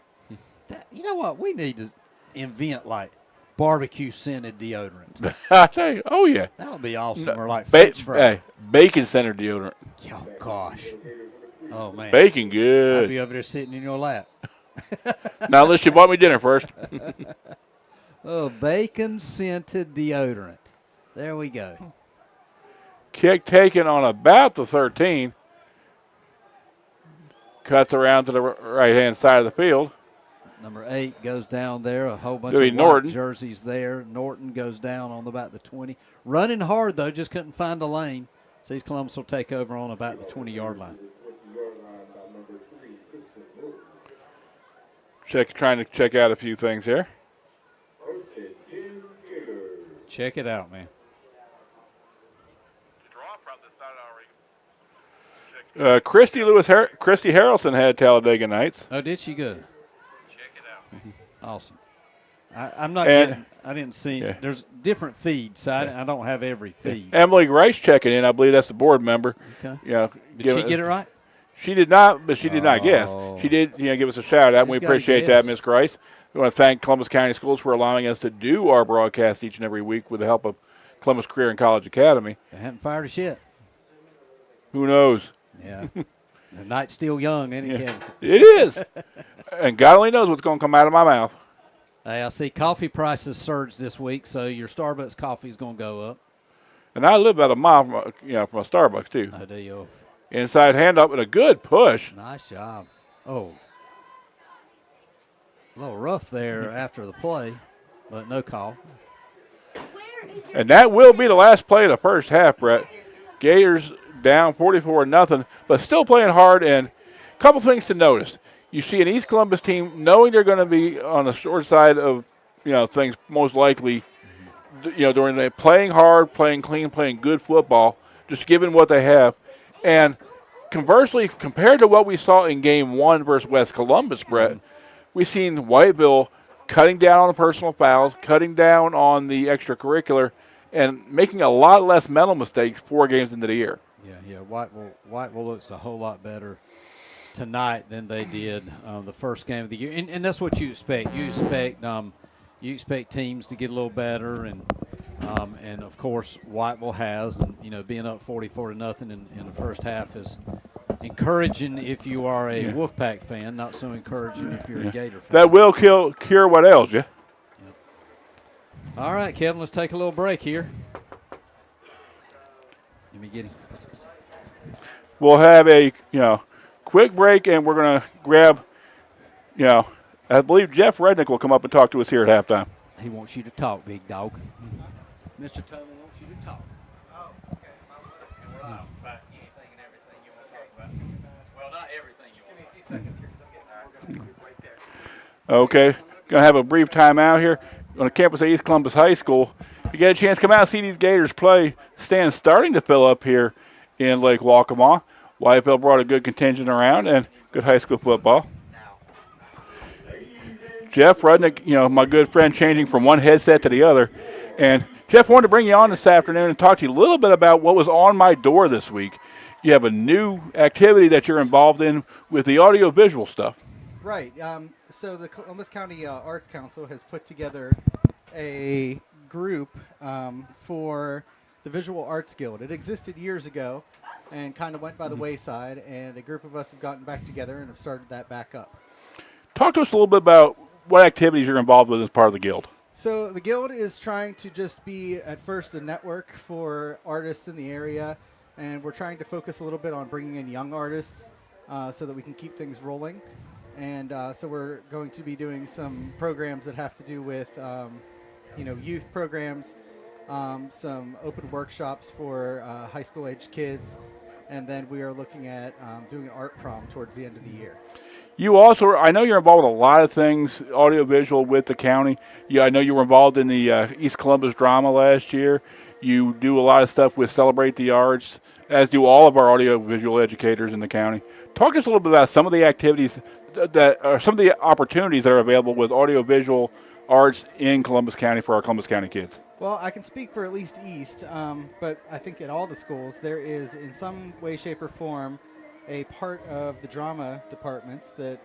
You know what? We need to invent like barbecue scented deodorant. I tell you, oh yeah, That would be awesome. Or like French fry. Hey, bacon centered deodorant. Oh gosh. Oh man. Bacon I'll good. be over there sitting in your lap. Now unless you bought me dinner first. Oh, bacon scented deodorant. There we go. Kick taken on about the 13. Cuts around to the right-hand side of the field. Number 8 goes down there. A whole bunch Louis of Norton. white jerseys there. Norton goes down on about the 20. Running hard, though. Just couldn't find a lane. So East Columbus will take over on about the 20-yard line. Trying to check out a few things here. Check it out, man. Christy Harrelson had Talladega Nights. Oh, did she good? Check it out. Awesome. I'm not And- getting, I didn't see. Yeah. There's different feeds, so I don't have every feed. Emily Grice checking in. I believe that's the board member. Okay. Did Did she get it right? She did not, but she did not guess. Oh. She did, give us a shout out, and we She's gotta appreciate guess. that, Ms. Grice. We want to thank Columbus County Schools for allowing us to do our broadcast each and every week with the help of Columbus Career and College Academy. They haven't fired us yet. Who knows? Yeah. The night's still young, ain't it, Kevin? It is. And God only knows what's going to come out of my mouth. Hey, I see coffee prices surged this week, so your Starbucks coffee is going to go up. And I live about a mile from, from a Starbucks, too. Oh, there you go. Inside handoff and a good push. Nice job. Oh. A little rough there after the play, but no call. And that will be the last play of the first half, Brett. Gators down 44-0, but still playing hard. And a couple things to notice. You see an East Columbus team knowing they're going to be on the short side of, things most likely, during the playing hard, playing clean, playing good football, just given what they have. And conversely, compared to what we saw in Game 1 versus West Columbus, Brett, we've seen Whiteville cutting down on the personal fouls, cutting down on the extracurricular, and making a lot less mental mistakes 4 games into the year. Yeah. Whiteville looks a whole lot better tonight than they did the first game of the year, and that's what you expect. You expect teams to get a little better, and of course Whiteville has, and being up 44-0 in the first half is encouraging if you are a Wolfpack fan, not so encouraging if you're a Gator fan. That will cure what ails you. All right, Kevin, let's take a little break here. Let me get him. We'll have a quick break, and we're going to grab I believe Jeff Rednick will come up and talk to us here at halftime. He wants you to talk, big dog. Mr. Tubman wants you to talk. Oh, okay. And we're live about anything and everything you want to talk about. Well, not everything you want to talk Give me a few seconds here because we're going to scoot right there. Okay, going to have a brief timeout here on the campus of East Columbus High School. If you get a chance to come out and see these Gators play, stands starting to fill up here in Lake Waccamaw. Whiteville brought a good contingent around and good high school football. Jeff Rudnick, my good friend, changing from one headset to the other. And Jeff, wanted to bring you on this afternoon and talk to you a little bit about what was on my door this week. You have a new activity that you're involved in with the audiovisual stuff. Right. So the Columbus County Arts Council has put together a group for the Visual Arts Guild. It existed years ago and kind of went by the wayside, and a group of us have gotten back together and have started that back up. Talk to us a little bit about what activities you're involved with as part of the Guild. So the Guild is trying to just be, at first, a network for artists in the area, and we're trying to focus a little bit on bringing in young artists so that we can keep things rolling. And so we're going to be doing some programs that have to do with, youth programs, some open workshops for high school age kids, and then we are looking at doing an art prom towards the end of the year. You also, I know you're involved with a lot of things, audiovisual with the county. Yeah, I know you were involved in the East Columbus drama last year. You do a lot of stuff with Celebrate the Arts, as do all of our audiovisual educators in the county. Talk to us a little bit about some of the activities that are some of the opportunities that are available with audiovisual arts in Columbus County for our Columbus County kids. Well, I can speak for at least East, but I think at all the schools there is, in some way, shape, or form, a part of the drama departments that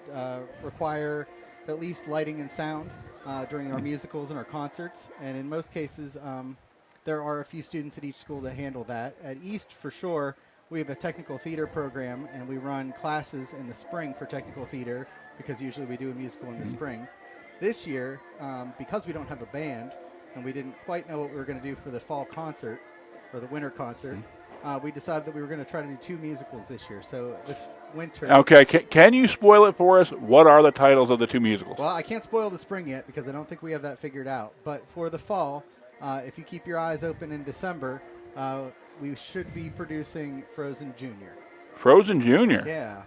require at least lighting and sound during our musicals and our concerts. And in most cases, there are a few students at each school that handle that. At East, for sure, we have a technical theater program, and we run classes in the spring for technical theater because usually we do a musical in the spring. This year, because we don't have a band and we didn't quite know what we were going to do for the fall concert or the winter concert, we decided that we were going to try to do 2 musicals this year. So this winter. Okay, can you spoil it for us? What are the titles of the 2 musicals? Well, I can't spoil the spring yet because I don't think we have that figured out. But for the fall, if you keep your eyes open in December, we should be producing Frozen Junior. Frozen Junior? Yeah.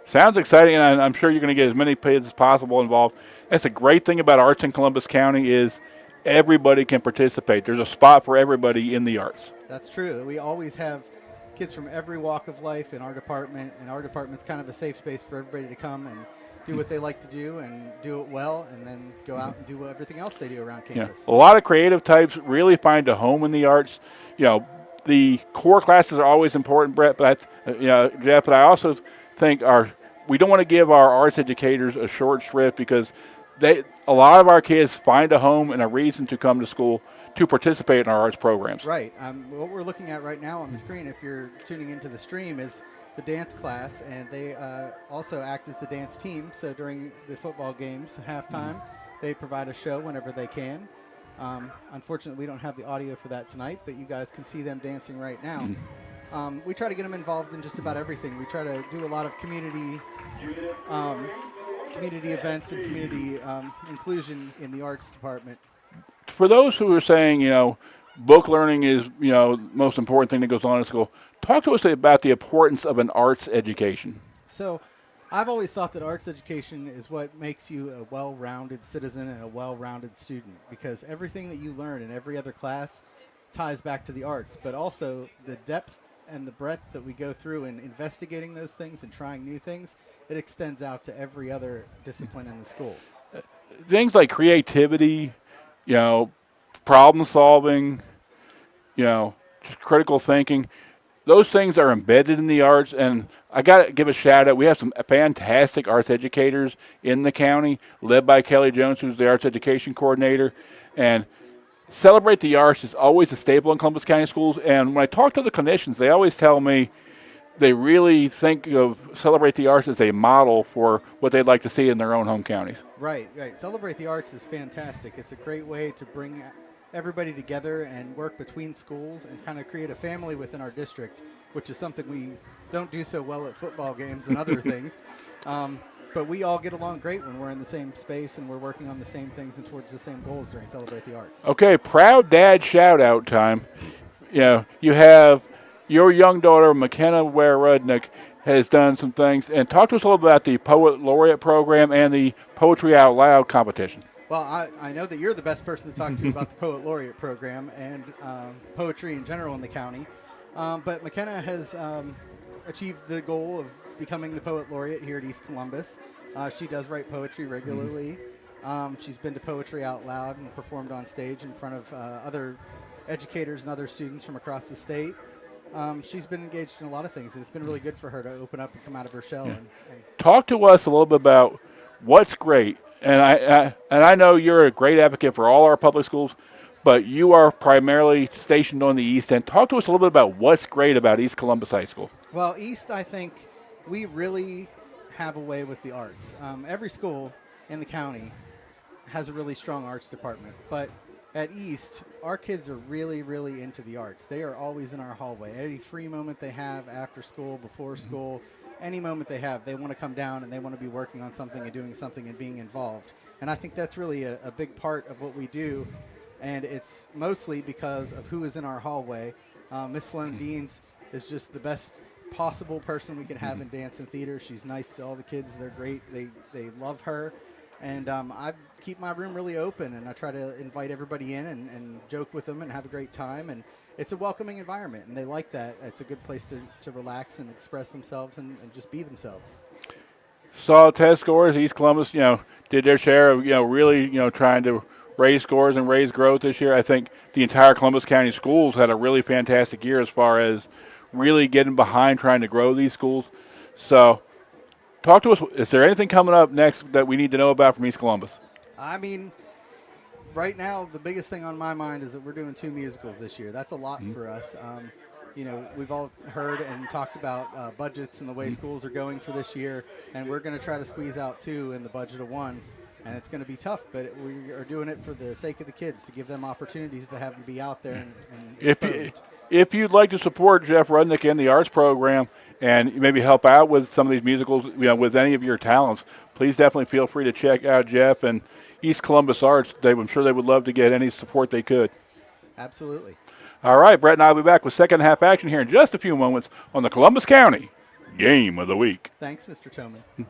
Sounds exciting, and I'm sure you're going to get as many kids as possible involved. That's the great thing about arts in Columbus County is everybody can participate. There's a spot for everybody in the arts. That's true. We always have kids from every walk of life in our department, and our department's kind of a safe space for everybody to come and do what they like to do and do it well, and then go out and do everything else they do around campus. Yeah. A lot of creative types really find a home in the arts. The core classes are always important, Brett, but Jeff, but I also think we don't want to give our arts educators a short shrift because a lot of our kids find a home and a reason to come to school to participate in our arts programs. Right. What we're looking at right now on the screen, if you're tuning into the stream, is the dance class, and they also act as the dance team. So during the football games, halftime, they provide a show whenever they can. Unfortunately, we don't have the audio for that tonight, but you guys can see them dancing right now. We try to get them involved in just about everything. We try to do a lot of community events and community inclusion in the arts department. For those who are saying, book learning is, the most important thing that goes on in school, talk to us about the importance of an arts education. So I've always thought that arts education is what makes you a well-rounded citizen and a well-rounded student, because everything that you learn in every other class ties back to the arts, but also the depth and the breadth that we go through in investigating those things and trying new things, it extends out to every other discipline in the school. Things like creativity, problem solving, just critical thinking, those things are embedded in the arts, and I got to give a shout out. We have some fantastic arts educators in the county, led by Kelly Jones, who's the arts education coordinator, and Celebrate the Arts is always a staple in Columbus County schools. And when I talk to the clinicians, they always tell me they really think of Celebrate the Arts as a model for what they'd like to see in their own home counties. Right. Celebrate the Arts is fantastic. It's a great way to bring everybody together and work between schools and kind of create a family within our district, which is something we don't do so well at football games and other things. But we all get along great when we're in the same space and we're working on the same things and towards the same goals during Celebrate the Arts. Okay, proud dad shout-out time. You have your young daughter, McKenna Ware-Rudnick, has done some things. And talk to us a little bit about the Poet Laureate program and the Poetry Out Loud competition. Well, I know that you're the best person to talk to about the Poet Laureate program and poetry in general in the county. But McKenna has achieved the goal of becoming the Poet Laureate here at East Columbus. She does write poetry regularly, She's been to Poetry Out Loud and performed on stage in front of other educators and other students from across the state. She's been engaged in a lot of things, and it's been really good for her to open up and come out of her shell. Yeah. And Talk to us a little bit about what's great. And I know you're a great advocate for all our public schools, but you are primarily stationed on the east end. Talk to us a little bit about what's great about East Columbus High School. well, East, I think we really have a way with the arts. Every school in the county has a really strong arts department, but at East, our kids are really, really into the arts. They are always in our hallway. Any free moment they have after school, before school, any moment they have, they want to come down and they want to be working on something and doing something and being involved. And I think that's really a big part of what we do. And it's mostly because of who is in our hallway. Miss Sloan Deans is just the best possible person we could have in dance and theater. She's nice to all the kids. They're great. They love her. And I keep my room really open, and I try to invite everybody in and joke with them and have a great time. And it's a welcoming environment, and they like that. It's a good place to relax and express themselves and just be themselves. Saw test scores. East Columbus, did their share of, really, trying to raise scores and raise growth this year. I think the entire Columbus County schools had a really fantastic year as far as really getting behind trying to grow these schools. So talk to us. Is there anything coming up next that we need to know about from East Columbus? I mean, right now, the biggest thing on my mind is that we're doing 2 musicals this year. That's a lot for us. We've all heard and talked about budgets and the way schools are going for this year, and we're going to try to squeeze out 2 in the budget of 1. And it's going to be tough, but we are doing it for the sake of the kids, to give them opportunities to have them be out there and exposed. If you'd like to support Jeff Rudnick and the arts program and maybe help out with some of these musicals, with any of your talents, please definitely feel free to check out Jeff and East Columbus Arts. I'm sure they would love to get any support they could. Absolutely. All right, Brett and I will be back with second half action here in just a few moments on the Columbus County Game of the Week. Thanks, Mr. Toman.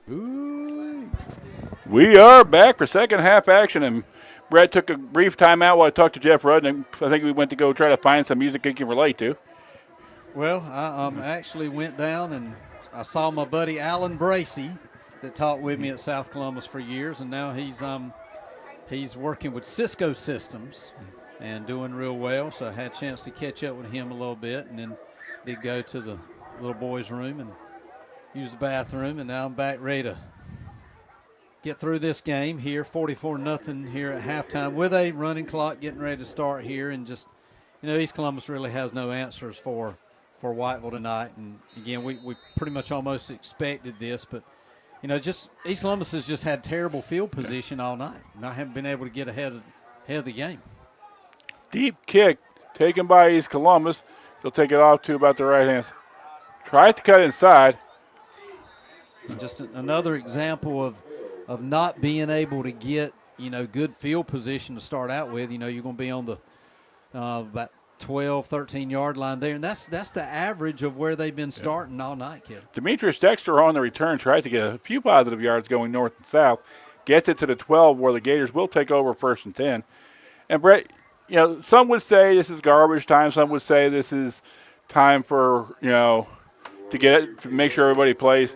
Ooh. We are back for second half action, and Brett took a brief timeout while I talked to Jeff Rudnick. I think we went to go try to find some music he can relate to. Well, I actually went down and I saw my buddy Alan Bracey that taught with me at South Columbus for years, and now he's working with Cisco Systems and doing real well. So I had a chance to catch up with him a little bit, and then did go to the little boys' room and use the bathroom, and now I'm back ready to get through this game here, 44-0 here at halftime with a running clock getting ready to start here. And just, East Columbus really has no answers for Whiteville tonight. And, again, we pretty much almost expected this. But, just East Columbus has just had terrible field position all night. And I haven't been able to get ahead of the game. Deep kick taken by East Columbus. They'll take it off to about the right hand. Tries to cut inside. And just another example of not being able to get, good field position to start out with. You're going to be on the about 12, 13-yard line there, and that's the average of where they've been starting all night, kid. Demetrius Dexter on the return tries to get a few positive yards going north and south, gets it to the 12 where the Gators will take over 1st and 10. And, Brett, some would say this is garbage time. Some would say this is time for, to make sure everybody plays.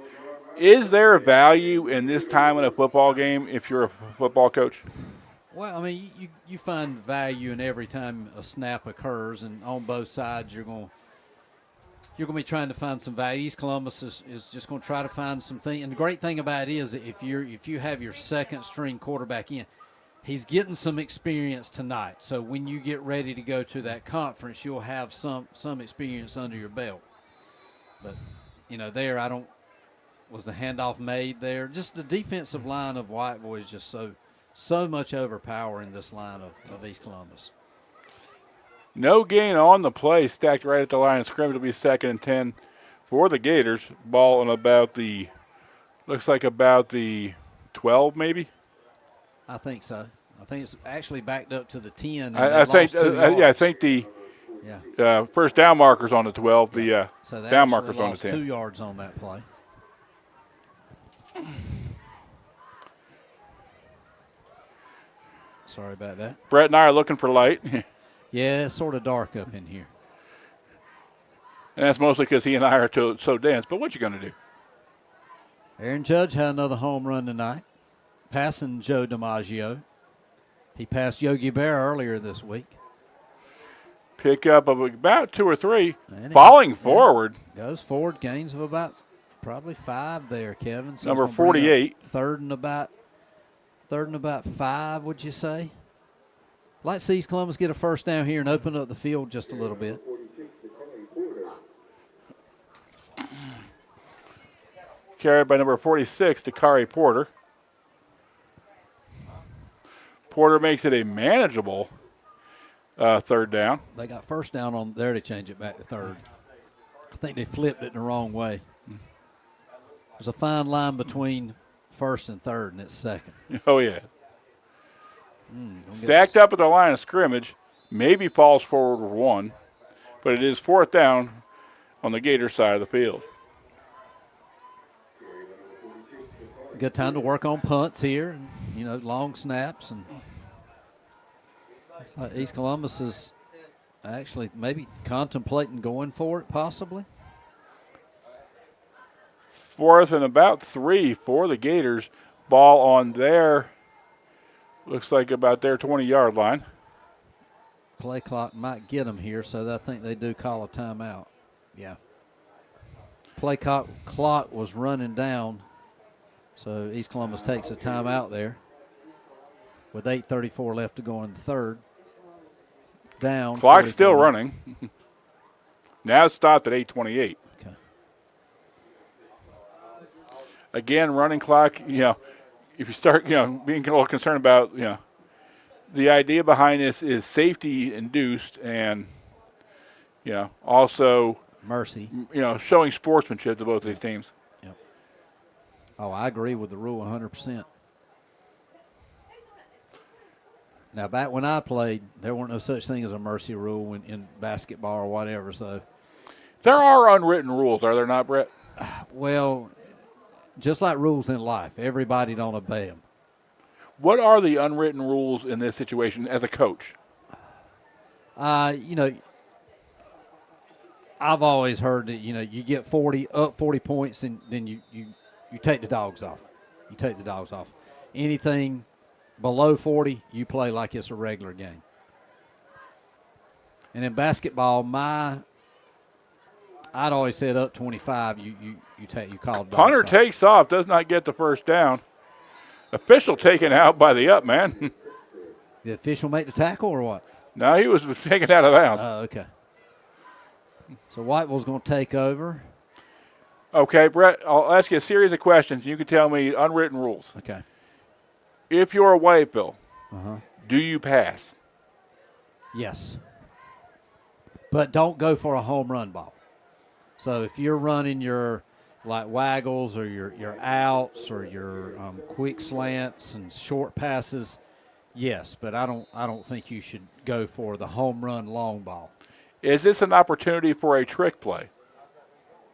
Is there a value in this time in a football game if you're a football coach? Well, you find value in every time a snap occurs, and on both sides you're going to be trying to find some value. East Columbus is just going to try to find some things. And the great thing about it is that if you have your second string quarterback in, he's getting some experience tonight. So when you get ready to go to that conference, you'll have some experience under your belt. But was the handoff made there? Just the defensive line of Whiteville is just so much overpowering this line of East Columbus. No gain on the play, stacked right at the line of scrimmage. It'll be 2nd and 10 for the Gators. Ball on about the 12 maybe. I think so. I think it's actually backed up to the 10. I think the first down marker's on the 12. Yeah. The so down marker's on the 10. 2 yards on that play. Sorry about that. Brett and I are looking for light. Yeah, it's sort of dark up in here. And that's mostly because he and I are so dense. But what you going to do? Aaron Judge had another home run tonight, passing Joe DiMaggio. He passed Yogi Bear earlier this week. Pick up of about 2 or 3. Falling forward. Goes forward, gains of about probably 5 there, Kevin. So number 48. Third and about 5, would you say? Like to see East Columbus get a first down here and open up the field just a little bit. Carried by number 46, Dakari Porter. Porter makes it a manageable third down. They got first down on there to change it back to third. I think they flipped it the wrong way. There's a fine line between first and third, and it's second. Oh, yeah. Stacked up at the line of scrimmage. Maybe falls forward with 1, but it is 4th down on the Gator side of the field. Good time to work on punts here, and, long snaps. And East Columbus is actually maybe contemplating going for it, possibly. 4th and about 3 for the Gators. Ball on their, looks like about their 20-yard line. Play clock might get them here, so I think they do call a timeout. Yeah. Play clock was running down, so East Columbus takes a timeout there with 8:34 left to go in the third. Down. Clock's still running. Now it's stopped at 8:28. Okay. Again, running clock, if you start, being a little concerned about, the idea behind this is safety induced and, also mercy. Showing sportsmanship to both of these teams. Yep. Oh, I agree with the rule 100%. Now, back when I played, there weren't no such thing as a mercy rule in basketball or whatever. So, there are unwritten rules, are there not, Brett? Well, just like rules in life, everybody don't obey them. What are the unwritten rules in this situation as a coach? You know, I've always heard that, you know, you get 40 points and then you take the dogs off. You take the dogs off. Anything below 40, you play like it's a regular game. And in basketball, I'd always said up 25, you call dogs Punter off. takes off, does not get the first down. Official taken out by the up man. Did the official make the tackle or what? No, he was taken out of bounds. Oh, okay. So Whiteville's going to take over. Okay, Brett, I'll ask you a series of questions. You can tell me unwritten rules. Okay. If you're a Whiteville, Uh-huh. do you pass? Yes. But don't go for a home run ball. So if you're running your like waggles or your outs or your quick slants and short passes, yes, but I don't think you should go for the home run long ball. Is this an opportunity for a trick play?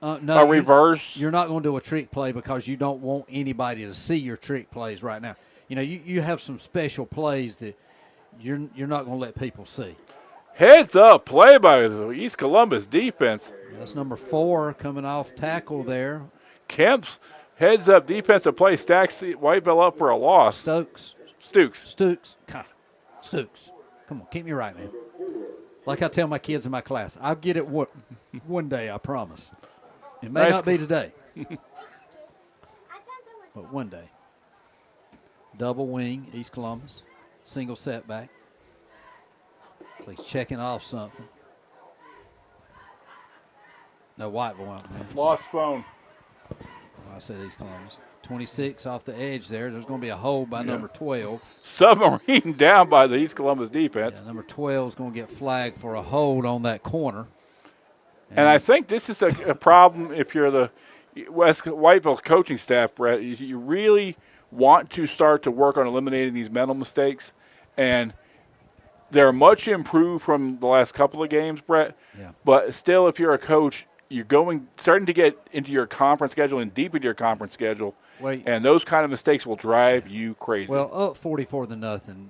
No, A reverse? You're not going to do a trick play because you don't want anybody to see your trick plays right now. You know, you have some special plays that you're not going to let people see. Heads up play by the East Columbus defense. That's number 4 coming off tackle there. Kemp's heads up defensive play stacks Whiteville up for a loss. Stokes. Stooks. Stokes. Come on, keep me right, man. Like I tell my kids in my class, I'll get it one day, I promise. It may not be today, but one day. Double wing, East Columbus. Single setback. So he's checking off something. No, Whiteville went, man. Lost phone. I said East Columbus. 26 off the edge there. There's going to be a hold by number 12. Submarine down by the East Columbus defense. Yeah, number 12 is going to get flagged for a hold on that corner. And I think this is a problem if you're the West Whiteville coaching staff, Brett. You really want to start to work on eliminating these mental mistakes. And they're much improved from the last couple of games, Brett. Yeah. But still, if you're a coach, you're starting to get into your conference schedule and deep into your conference schedule. And those kind of mistakes will drive you crazy. Well, up 44-0,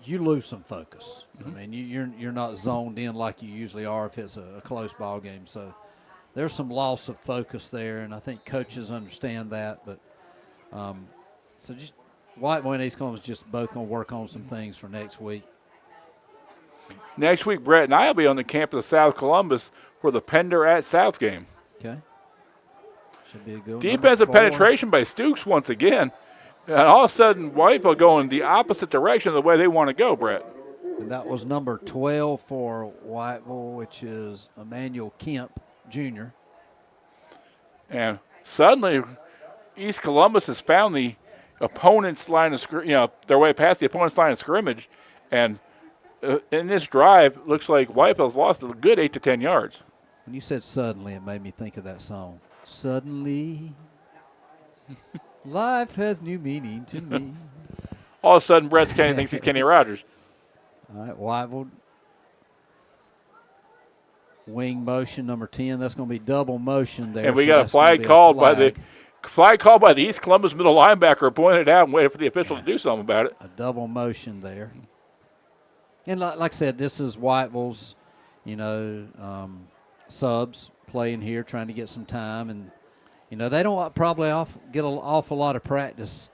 you lose some focus. I mean, you're not zoned in like you usually are if it's a close ball game. So there's some loss of focus there, and I think coaches understand that. But so just Whiteville and East Columbus just both going to work on some things for next week. Next week, Brett and I will be on the campus of South Columbus for the Pender at South game. Okay. Should be a good one. Defensive penetration by Stooks once again. And all of a sudden, Whiteville going the opposite direction of the way they want to go, Brett. And that was number 12 for Whiteville, which is Emmanuel Kemp, Jr. And suddenly, East Columbus has found the opponent's line of their way past the opponent's line of scrimmage. And in this drive, looks like Whiteville's lost a good 8 to 10 yards. When you said suddenly, it made me think of that song. Suddenly, life has new meaning to me. All of a sudden, Brett Kenny thinks he's Kenny Rogers. All right, Whiteville. Wing motion number 10. That's going to be double motion there. And we got a flag called by the East Columbus middle linebacker, pointed out and waited for the official to do something about it. A double motion there. And like I said, this is Whiteville's, subs playing here, trying to get some time. And, they don't probably get an awful lot of practice,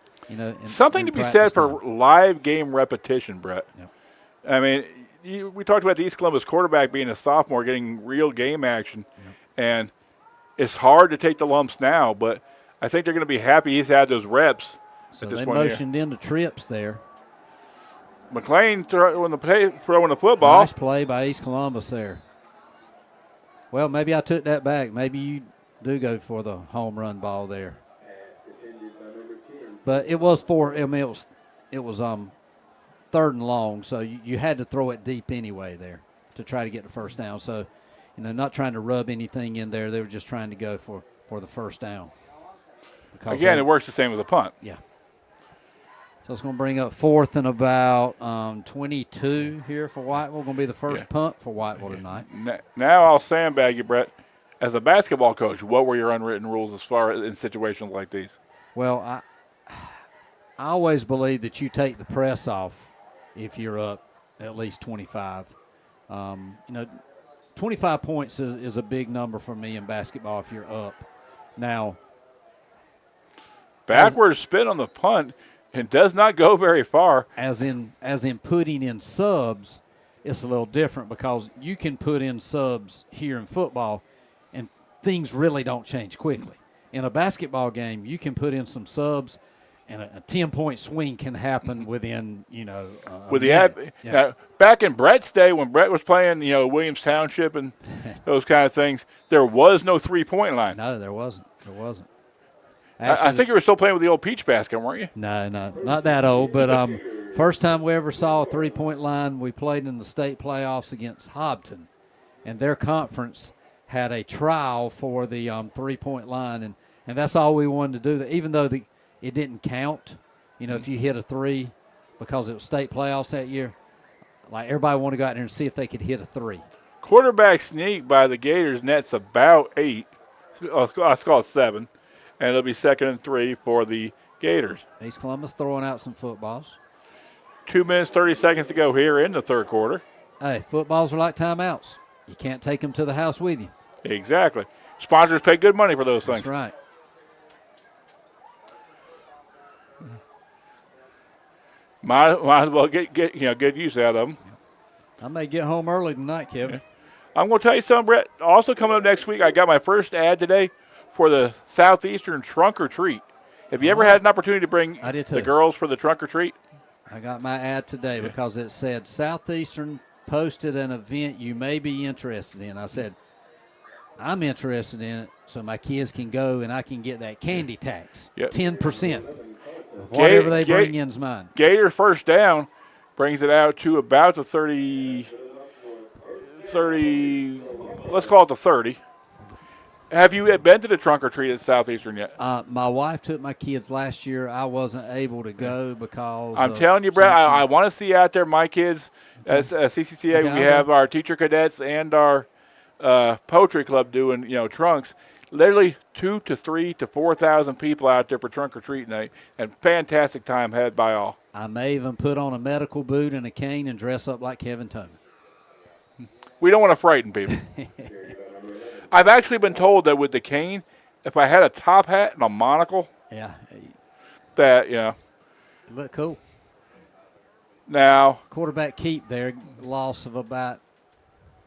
Something to be said for live game repetition, Brett. Yep. I mean, we talked about the East Columbus quarterback being a sophomore, getting real game action. Yep. And it's hard to take the lumps now, but I think they're going to be happy he's had those reps. So at this they point motioned into trips there. McLean throwing the football. Nice play by East Columbus there. Well, maybe I took that back. Maybe you do go for the home run ball there. But it was it was 3rd and long, so you had to throw it deep anyway there to try to get the first down. So, not trying to rub anything in there. They were just trying to go for the first down. Again, it works the same as a punt. Yeah. So it's going to bring up 4th and about 22 here for Whiteville. Going to be the first punt for Whiteville tonight. Now I'll sandbag you, Brett. As a basketball coach, what were your unwritten rules as far as in situations like these? Well, I always believe that you take the press off if you're up at least 25. 25 points is a big number for me in basketball if you're up. Now, backward spin on the punt and does not go very far. As in putting in subs, it's a little different because you can put in subs here in football and things really don't change quickly. In a basketball game, you can put in some subs and a 10-point swing can happen within, with the now, back in Brett's day when Brett was playing, Williams Township and those kind of things, there was no 3-point line. No, there wasn't. Actually, I think you were still playing with the old peach basket, weren't you? No, not that old. But first time we ever saw a 3-point line, we played in the state playoffs against Hobton, and their conference had a trial for the 3-point line, and that's all we wanted to do. Even though it didn't count, if you hit a 3 because it was state playoffs that year, like everybody wanted to go out there and see if they could hit a 3. Quarterback sneak by the Gators nets about 8. Let's call it 7. And it'll be 2nd and 3 for the Gators. East Columbus throwing out some footballs. 2 minutes, 30 seconds to go here in the third quarter. Hey, footballs are like timeouts. You can't take them to the house with you. Exactly. Sponsors pay good money for those things. That's right. Might as well get good use out of them. I may get home early tonight, Kevin. Yeah. I'm going to tell you something, Brett. Also coming up next week, I got my first ad today for the Southeastern Trunk or Treat. Have you ever had an opportunity to bring the girls for the Trunk or Treat? I got my ad today because it said Southeastern posted an event you may be interested in. I said, I'm interested in it so my kids can go and I can get that candy tax, 10%. Whatever they bring in's mine. Gator first down brings it out to about the 30, let's call it the 30. Have you been to the Trunk or Treat at Southeastern yet? My wife took my kids last year. I wasn't able to go because I'm telling you, Brett, I want to see out there my kids. As CCCA, we have our teacher cadets and our poetry club doing, trunks. Literally 2,000 to 3,000 to 4,000 people out there for Trunk or Treat night, and fantastic time had by all. I may even put on a medical boot and a cane and dress up like Kevin Tony. We don't want to frighten people. I've actually been told that with the cane, if I had a top hat and a monocle, that look cool. Now quarterback keep there, loss of about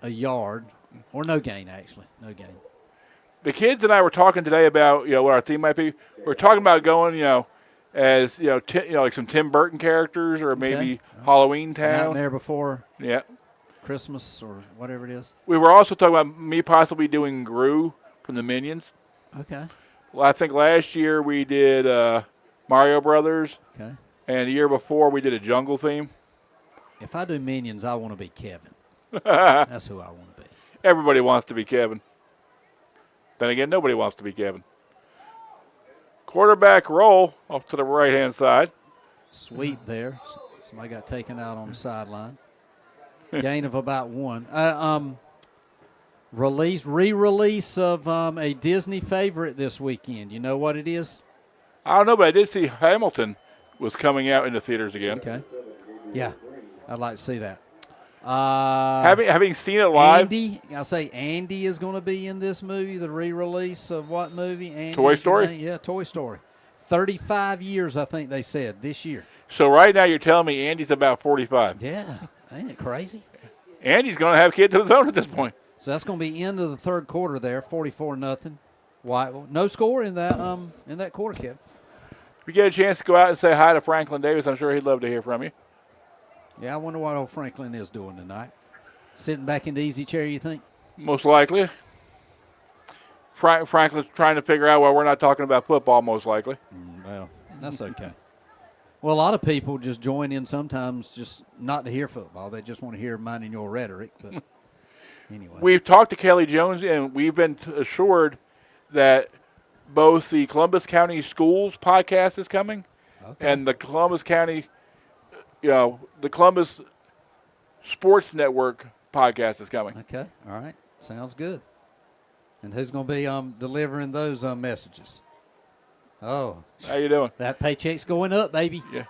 a yard, or no gain actually, no gain. The kids and I were talking today about what our theme might be. We're talking about going as like some Tim Burton characters or maybe Halloween Town. Nightmare Before Christmas or whatever it is. We were also talking about me possibly doing Gru from the Minions. Okay. Well, I think last year we did Mario Brothers. Okay. And the year before we did a jungle theme. If I do Minions, I want to be Kevin. That's who I want to be. Everybody wants to be Kevin. Then again, nobody wants to be Kevin. Quarterback roll up to the right-hand side. Sweep there. Somebody got taken out on the sideline. Gain of about 1. Re-release of a Disney favorite this weekend. You know what it is? I don't know, but I did see Hamilton was coming out in the theaters again. Okay. Yeah, I'd like to see that. Having seen it live. Andy is going to be in this movie, the re-release of what movie? Andy's Toy Story? Yeah, Toy Story. 35 years, I think they said, this year. So right now you're telling me Andy's about 45. Yeah, ain't it crazy? Andy's going to have kids of his own at this point. So that's going to be end of the third quarter there, 44-0. Whiteville. No score in that quarter, Kev. If you get a chance to go out and say hi to Franklin Davis, I'm sure he'd love to hear from you. Yeah, I wonder what old Franklin is doing tonight. Sitting back in the easy chair, you think? Most likely. Franklin's trying to figure out why we're not talking about football, most likely. Well, that's okay. Well, a lot of people just join in sometimes just not to hear football. They just want to hear mine and your rhetoric. But anyway. We've talked to Kelly Jones, and we've been assured that both the Columbus County Schools podcast is coming and the Columbus County, the Columbus Sports Network podcast is coming. Okay. All right. Sounds good. And who's going to be delivering those messages? Oh, How you doing? that paycheck's going up, baby. Yeah.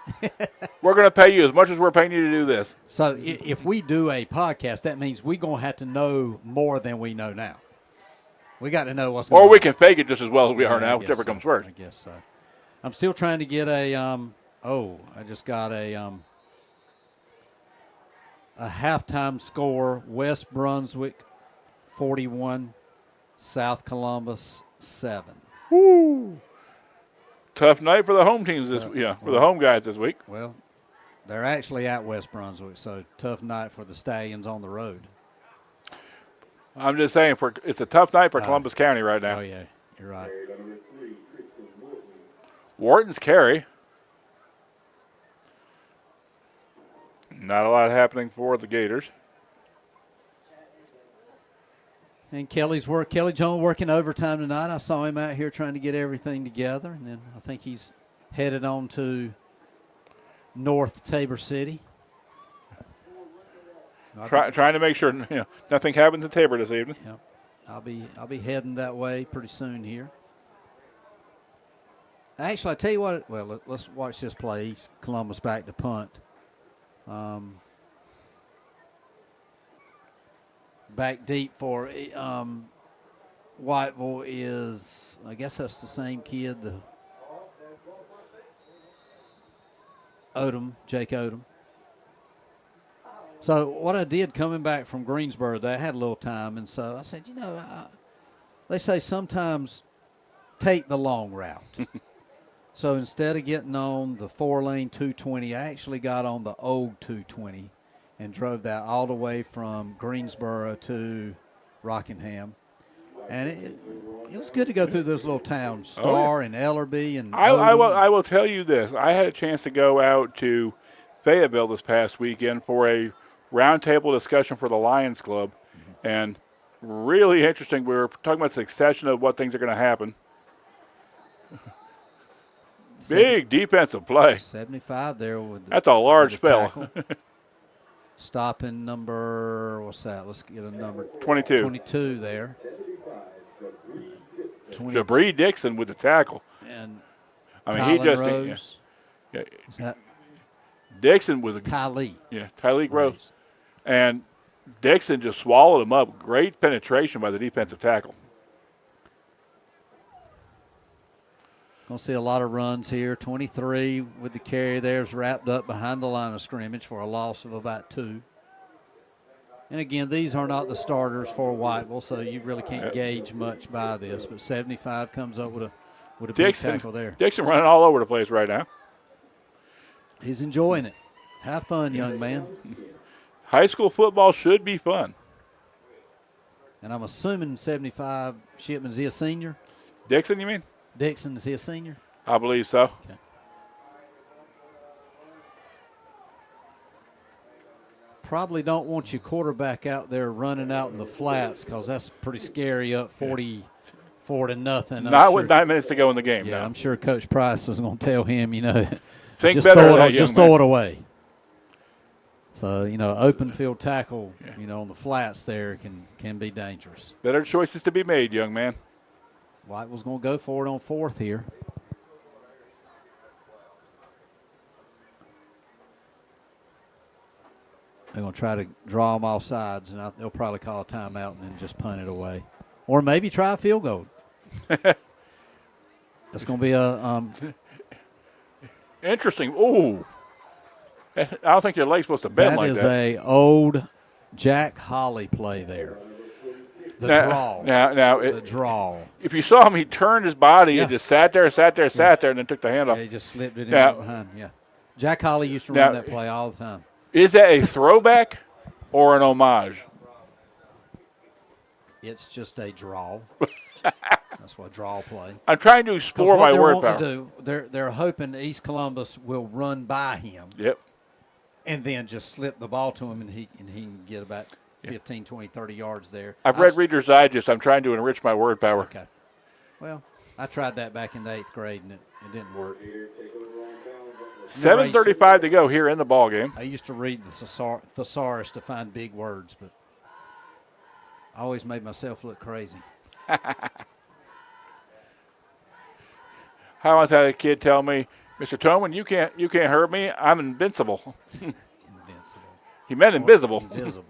We're going to pay you as much as we're paying you to do this. So if we do a podcast, that means we're going to have to know more than we know now. We got to know what's going on. Or we can fake it just as well as we are Yeah, now, I whichever guess so. comes first. I guess so. I'm still trying to get a I just got a halftime score. West Brunswick 41, South Columbus 7. Woo. Tough night for the home teams for the home guys this week. Well, they're actually at West Brunswick, so tough night for the Stallions on the road. I'm just saying, it's a tough night for Columbus County right now. Oh, yeah, you're right. Wharton's carry. Not a lot happening for the Gators. And Kelly Jones working overtime tonight. I saw him out here trying to get everything together, and then I think he's headed on to North Tabor City. Trying to make sure nothing happens in Tabor this evening. Yep. I'll be heading that way pretty soon here. Actually, I tell you what. Well, let's watch this play. East Columbus back to punt. Back deep for Whiteville is, I guess that's the same kid, Jake Odom. So what I did coming back from Greensboro, I had a little time, and so I said, they say sometimes take the long route. So instead of getting on the 4-lane 220, I actually got on the old 220 and drove that all the way from Greensboro to Rockingham. And it was good to go through those little towns, Star and Ellerby. And I will tell you this. I had a chance to go out to Fayetteville this past weekend for a roundtable discussion for the Lions Club. Mm-hmm. And really interesting. We were talking about succession of what things are going to happen. Big defensive play. 75 there. That's a large spell. Stopping number, what's that? Let's get a number. 22. 22 there. Jabri Dixon with the tackle. And he just Rose. Yeah. Is that Dixon with a Tylee. Yeah, Tylee Rose. And Dixon just swallowed him up. Great penetration by the defensive tackle. Going to see a lot of runs here. 23 with the carry there is wrapped up behind the line of scrimmage for a loss of about 2. And again, these are not the starters for Whiteville, so you really can't gauge much by this. But 75 comes up with a big tackle there. Dixon running all over the place right now. He's enjoying it. Have fun, young man. High school football should be fun. And I'm assuming 75 Shipman, is he a senior? Dixon, you mean? Dixon, is he a senior? I believe so. Okay. Probably don't want your quarterback out there running out in the flats because that's pretty scary up 44 to nothing. Not with 9 minutes to go in the game. Yeah, no. I'm sure Coach Price is going to tell him, think just better throw of that, just young throw man. it away. So, open field tackle, on the flats there can be dangerous. Better choices to be made, young man. Whiteville's going to go for it on 4th here. They're going to try to draw them off sides, and they'll probably call a timeout and then just punt it away. Or maybe try a field goal. That's going to be a interesting. Ooh. I don't think your leg's supposed to bend like that. That is a old Jack Holly play there. The draw. The draw. If you saw him, he turned his body and just sat there, and then took the hand off. Yeah, he just slipped it in behind. Yeah. Jack Holly used to run that play all the time. Is that a throwback or an homage? It's just a draw. That's what draw play. I'm trying to explore my word power. They're hoping East Columbus will run by him. Yep. And then just slip the ball to him, and he can get about 15, 20, 30 yards there. I've read Reader's Digest. I'm trying to enrich my word power. Okay. Well, I tried that back in the 8th grade, and it didn't work. 7:35 to go here in the ball game. I used to read the thesaurus to find big words, but I always made myself look crazy. I once had a kid tell me, Mr. Toman, you can't hurt me. I'm invincible. Invincible. He meant invisible. Invisible.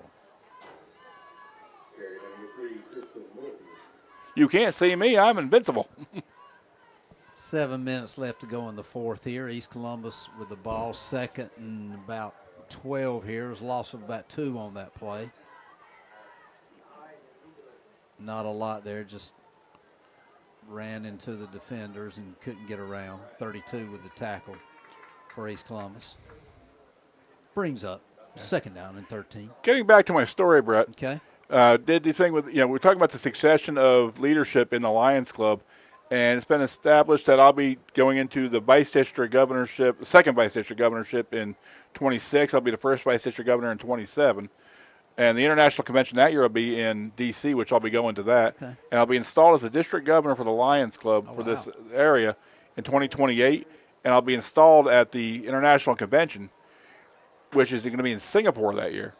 You can't see me. I'm invincible. 7 minutes left to go in the fourth here. East Columbus with the ball, second and about 12 here. There's a loss of about 2 on that play. Not a lot there, just ran into the defenders and couldn't get around. 32 with the tackle for East Columbus. Brings up second down and 13. Getting back to my story, Brett. Okay. Did the thing with, we're talking about the succession of leadership in the Lions Club, and it's been established that I'll be going into the vice district governorship, second vice district governorship in 26. I'll be the first vice district governor in 27. And the international convention that year will be in D.C., which I'll be going to that. Okay. And I'll be installed as the district governor for the Lions Club for wow. this area in 2028. And I'll be installed at the international convention, which is going to be in Singapore that year.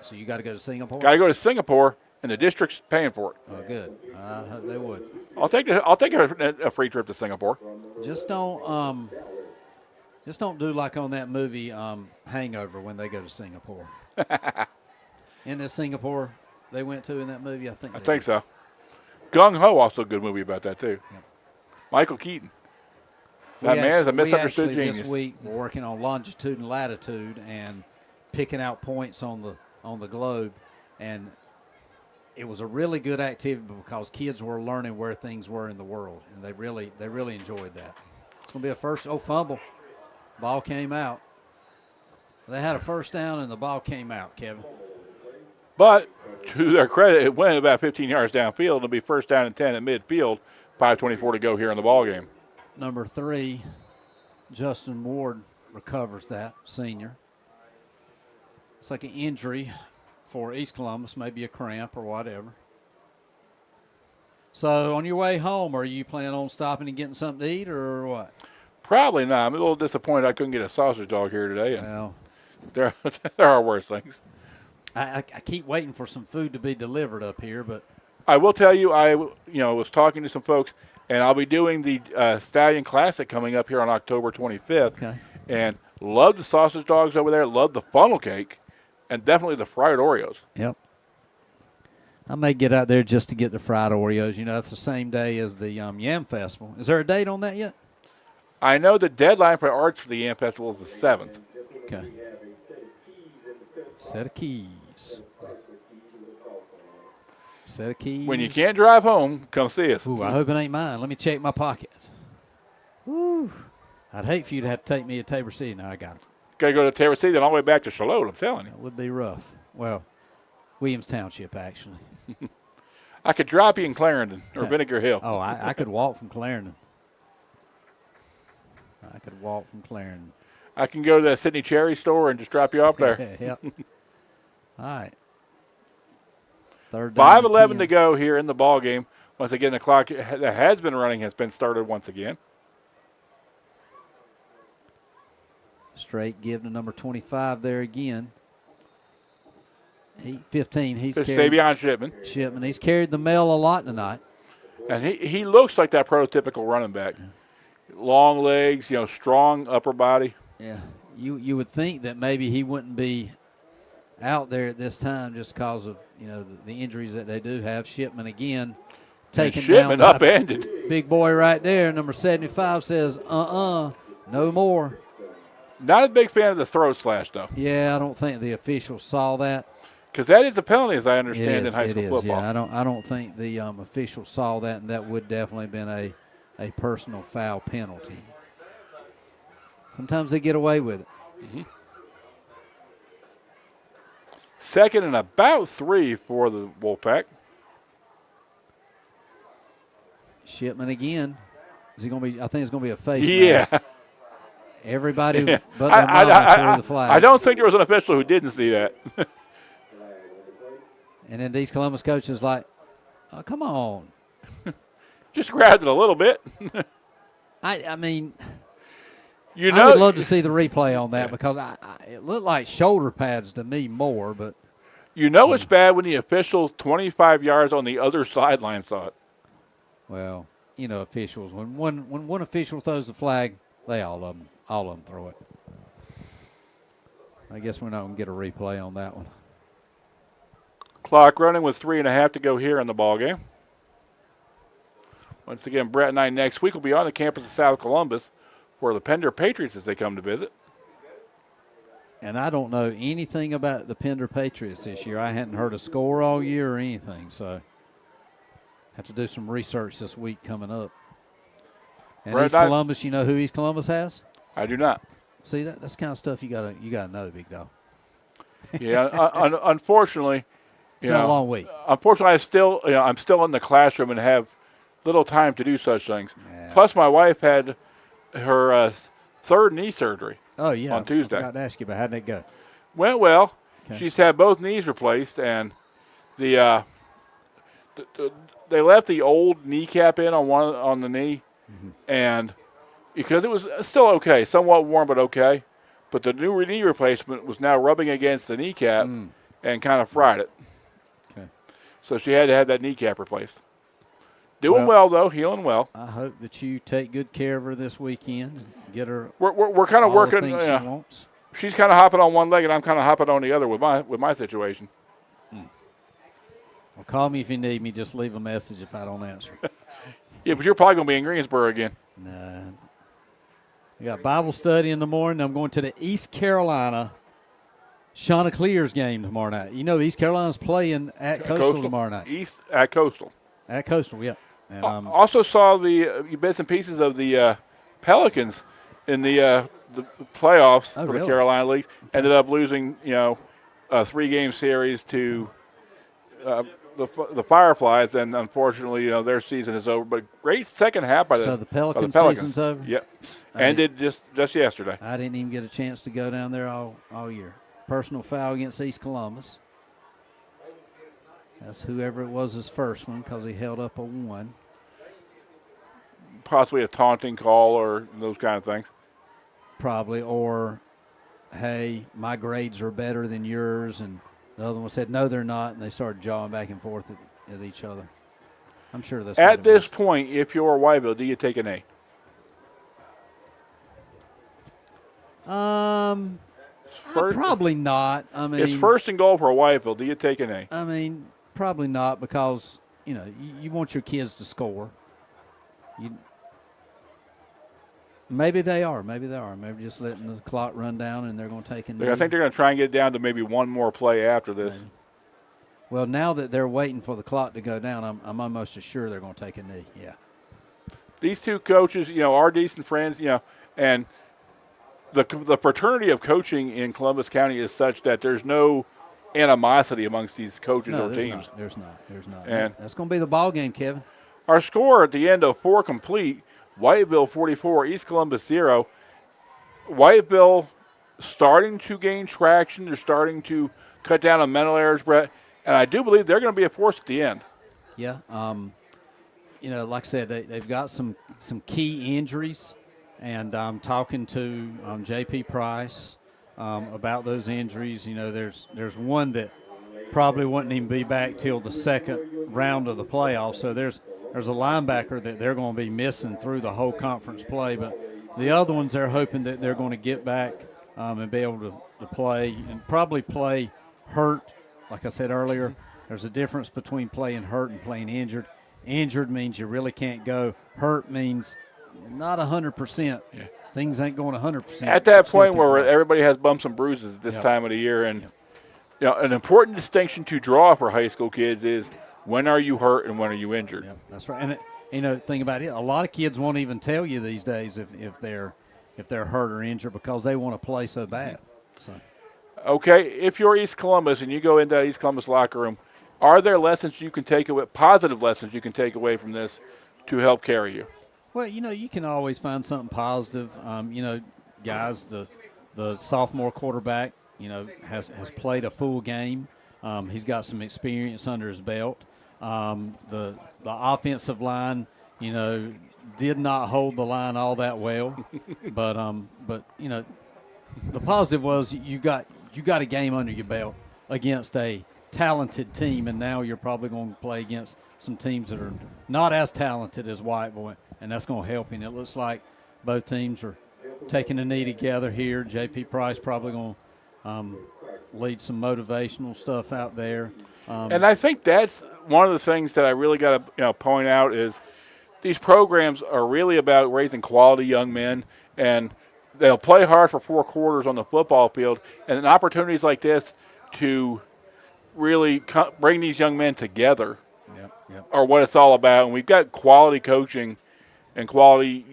So you got to go to Singapore? Got to go to Singapore, and the district's paying for it. Oh, good. I hope they would. I'll take a free trip to Singapore. Just don't do like on that movie Hangover when they go to Singapore. Isn't it Singapore they went to in that movie? I think so. Gung Ho, also a good movie about that too. Yep. Michael Keaton. That man is a misunderstood genius. This week we're working on longitude and latitude and picking out points on the globe, and it was a really good activity because kids were learning where things were in the world, and they really enjoyed that. It's gonna be a first fumble. Ball came out. They had a first down and the ball came out, Kevin. But to their credit, it went about 15 yards downfield. It'll be first down and 10 at midfield. 5:24 to go here in the ball game. Number 3, Justin Ward recovers that, senior. It's like an injury for East Columbus, maybe a cramp or whatever. So on your way home, are you planning on stopping and getting something to eat or what? Probably not. I'm a little disappointed I couldn't get a sausage dog here today. And Well, there are worse things. I keep waiting for some food to be delivered up here, but I will tell you, I was talking to some folks, and I'll be doing the Stallion Classic coming up here on October 25th. okay. And love the sausage dogs over there, love the funnel cake, and definitely the fried Oreos. Yep. I may get out there just to get the fried Oreos. It's the same day as the Yam Festival. Is there a date on that yet? I know the deadline for arts for the Yam Festival is the 7th. Okay. Set of keys. Set of keys. When you can't drive home, come see us. Ooh, I hope it ain't mine. Let me check my pockets. Woo. I'd hate for you to have to take me to Tabor City. No, I got it. Got to go to Tabor City, then all the way back to Charlotte, I'm telling you. That would be rough. Well, Williams Township, actually. I could drop you in Clarendon or Vinegar Hill. Oh, I could walk from Clarendon. I can go to the Sydney Cherry store and just drop you off there. Yep. All right. Third down 5:11 to go here in the ball game. Once again, the clock that has been running has been started once again. Straight give to number 25 there again. 15. He's It's carried Davion Shipman. He's carried the mail a lot tonight. And he looks like that prototypical running back. Long legs, strong upper body. Yeah. You would think that maybe he wouldn't be out there at this time just because of, the injuries that they do have. Shipman again taken Shipman down. upended. Big boy right there. Number 75 says, no more. Not a big fan of the throat slash, though. Yeah, I don't think the officials saw that. Because that is a penalty, as I understand, in high school football. Yeah, I don't think the officials saw that, and that would definitely have been a personal foul penalty. Sometimes they get away with it. Mm-hmm. Second and about 3 for the Wolfpack. Shipman again. Is he going to be? I think it's going to be a face. Yeah. Mask. Everybody but their mama threw the flag. I don't think there was an official who didn't see that. And then these Columbus coaches like, oh, come on. Just grabbed it a little bit. I mean, I would love to see the replay on that because it looked like shoulder pads to me more. But it's bad when the official 25 yards on the other sideline saw it. Well, officials. When one official throws the flag, all of them throw it. I guess we're not going to get a replay on that one. Clock running with 3.5 to go here in the ball game. Once again, Brett and I next week will be on the campus of South Columbus for the Pender Patriots as they come to visit. And I don't know anything about the Pender Patriots this year. I hadn't heard a score all year or anything, so have to do some research this week coming up. And Brett, East Columbus, you know who East Columbus has? I do not. See, that's the kind of stuff you gotta know, big dog. Yeah, unfortunately, it's been a long week. Unfortunately, I'm still in the classroom and have little time to do such things. Yeah. Plus, my wife had her third knee surgery. Oh yeah, on Tuesday. I forgot to ask you about how'd that go. Went well. Okay. She's had both knees replaced, and they left the old kneecap in on the knee, and because it was still okay, somewhat warm but okay, but the new knee replacement was now rubbing against the kneecap and kind of fried it. Okay. So she had to have that kneecap replaced. Doing well though, healing well. I hope that you take good care of her this weekend and get her. We're kind of all working. the things she wants. She's kind of hopping on one leg, and I'm kind of hopping on the other with my situation. Well, call me if you need me. Just leave a message if I don't answer. Yeah, but you're probably going to be in Greensboro again. Nah. We got Bible study in the morning. I'm going to the East Carolina Chanticleers game tomorrow night. You know, East Carolina's playing at Coastal tomorrow night. East at Coastal. At Coastal, yeah. And also saw the bits and pieces of the Pelicans in the playoffs for the Carolina League. Ended up losing, a 3-game series to the Fireflies, and unfortunately, their season is over. But great second half by the Pelicans. Season's over. Yep, ended just yesterday. I didn't even get a chance to go down there all year. Personal foul against East Columbus. That's whoever it was his first one because he held up a 1. Possibly a taunting call or those kind of things. Probably, or, hey, my grades are better than yours, and the other one said, no, they're not, and they started jawing back and forth at each other. I'm sure that's at this point, if you're Whiteville, do you take an A? Probably not. I mean, it's first and goal for Whiteville. Do you take an A? I mean, probably not because, you want your kids to score. Maybe they are. Maybe just letting the clock run down and they're going to take a knee. I think they're going to try and get down to maybe one more play after this. Maybe. Well, now that they're waiting for the clock to go down, I'm almost sure they're going to take a knee, yeah. These two coaches, are decent friends, and the fraternity of coaching in Columbus County is such that there's no animosity amongst these coaches or teams. There's not. And that's going to be the ball game, Kevin. Our score at the end of 4 complete, Whiteville 44, East Columbus 0. Whiteville starting to gain traction. They're starting to cut down on mental errors, Brett. And I do believe they're going to be a force at the end. Yeah. Like I said, they've got some key injuries. And I'm talking to J.P. Price about those injuries. There's one that probably wouldn't even be back till the second round of the playoffs. So there's a linebacker that they're going to be missing through the whole conference play. But the other ones, they're hoping that they're going to get back and be able to play and probably play hurt. Like I said earlier, there's a difference between playing hurt and playing injured. Injured means you really can't go. Hurt means not 100%. Yeah. Things ain't going 100%. At that point where everybody has bumps and bruises at this time of the year. And an important distinction to draw for high school kids is when are you hurt and when are you injured. Yeah, that's right. And think about it. A lot of kids won't even tell you these days if they're hurt or injured because they want to play so bad. So. Okay, if you're East Columbus and you go into that East Columbus locker room, are there lessons you can take away, positive lessons you can take away from this to help carry you? Well, you can always find something positive. Guys, the sophomore quarterback, has played a full game. He's got some experience under his belt. The offensive line, did not hold the line all that well, but the positive was you got a game under your belt against a talented team, and now you're probably going to play against some teams that are not as talented as Whiteville, and that's going to help you. And it looks like both teams are taking a knee together here. J.P. Price probably going to lead some motivational stuff out there. And I think that's one of the things that I really got to point out is these programs are really about raising quality young men, and they'll play hard for 4 quarters on the football field, and opportunities like this to really bring these young men together are what it's all about. And we've got quality coaching and quality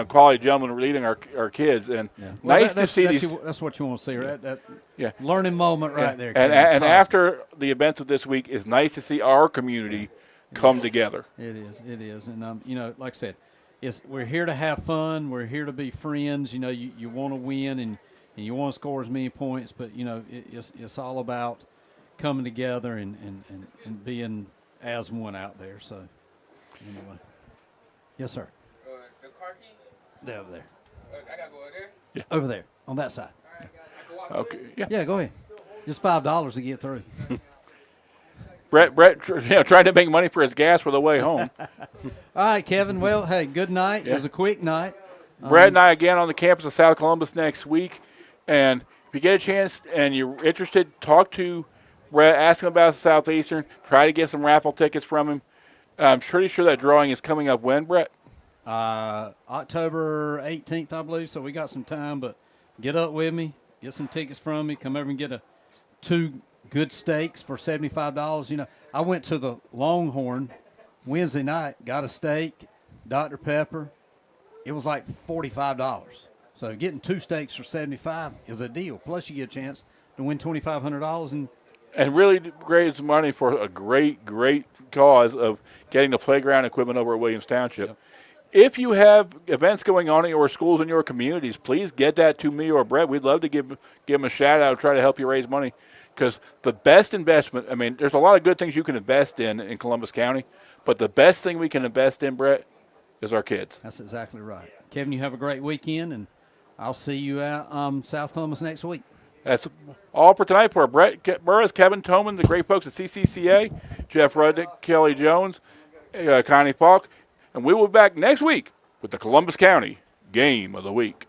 quality gentlemen leading our kids, and nice to see these. That's what you want to see, right? That Yeah. learning moment right there. And after the events of this week, it's nice to see our community come together. It is, and like I said, we're here to have fun. We're here to be friends. You want to win and you want to score as many points, but it's all about coming together and being as one out there. So, anyway, yes, sir. The car keys? They're over there. I gotta go over there. Yeah. Over there on that side. I can walk Okay. Yeah. Yeah, go ahead. Just $5 to get through. Brett, trying to make money for his gas for the way home. All right, Kevin. Well, hey, good night. Yeah. It was a quick night. Brett and I again on the campus of South Columbus next week, and if you get a chance and you're interested, talk to Brett, ask him about Southeastern, try to get some raffle tickets from him. I'm pretty sure that drawing is coming up when, Brett? October 18th, I believe, so we got some time, but get up with me, get some tickets from me, come over and get 2 good steaks for $75. I went to the Longhorn Wednesday night, got a steak, Dr. Pepper. It was like $45. So getting 2 steaks for $75 is a deal. Plus you get a chance to win $2,500 and really raise money for a great, great cause of getting the playground equipment over at Williams Township. Yep. If you have events going on in your schools in your communities, please get that to me or Brett. We'd love to give them a shout-out and try to help you raise money, because the best investment, there's a lot of good things you can invest in Columbus County, but the best thing we can invest in, Brett, is our kids. That's exactly right. Kevin, you have a great weekend, and I'll see you at South Columbus next week. That's all for tonight for Brett Burris, Kevin Toman, the great folks at CCCA, Jeff Rudnick, Kelly Jones, Connie Falk, and we will be back next week with the Columbus County Game of the Week.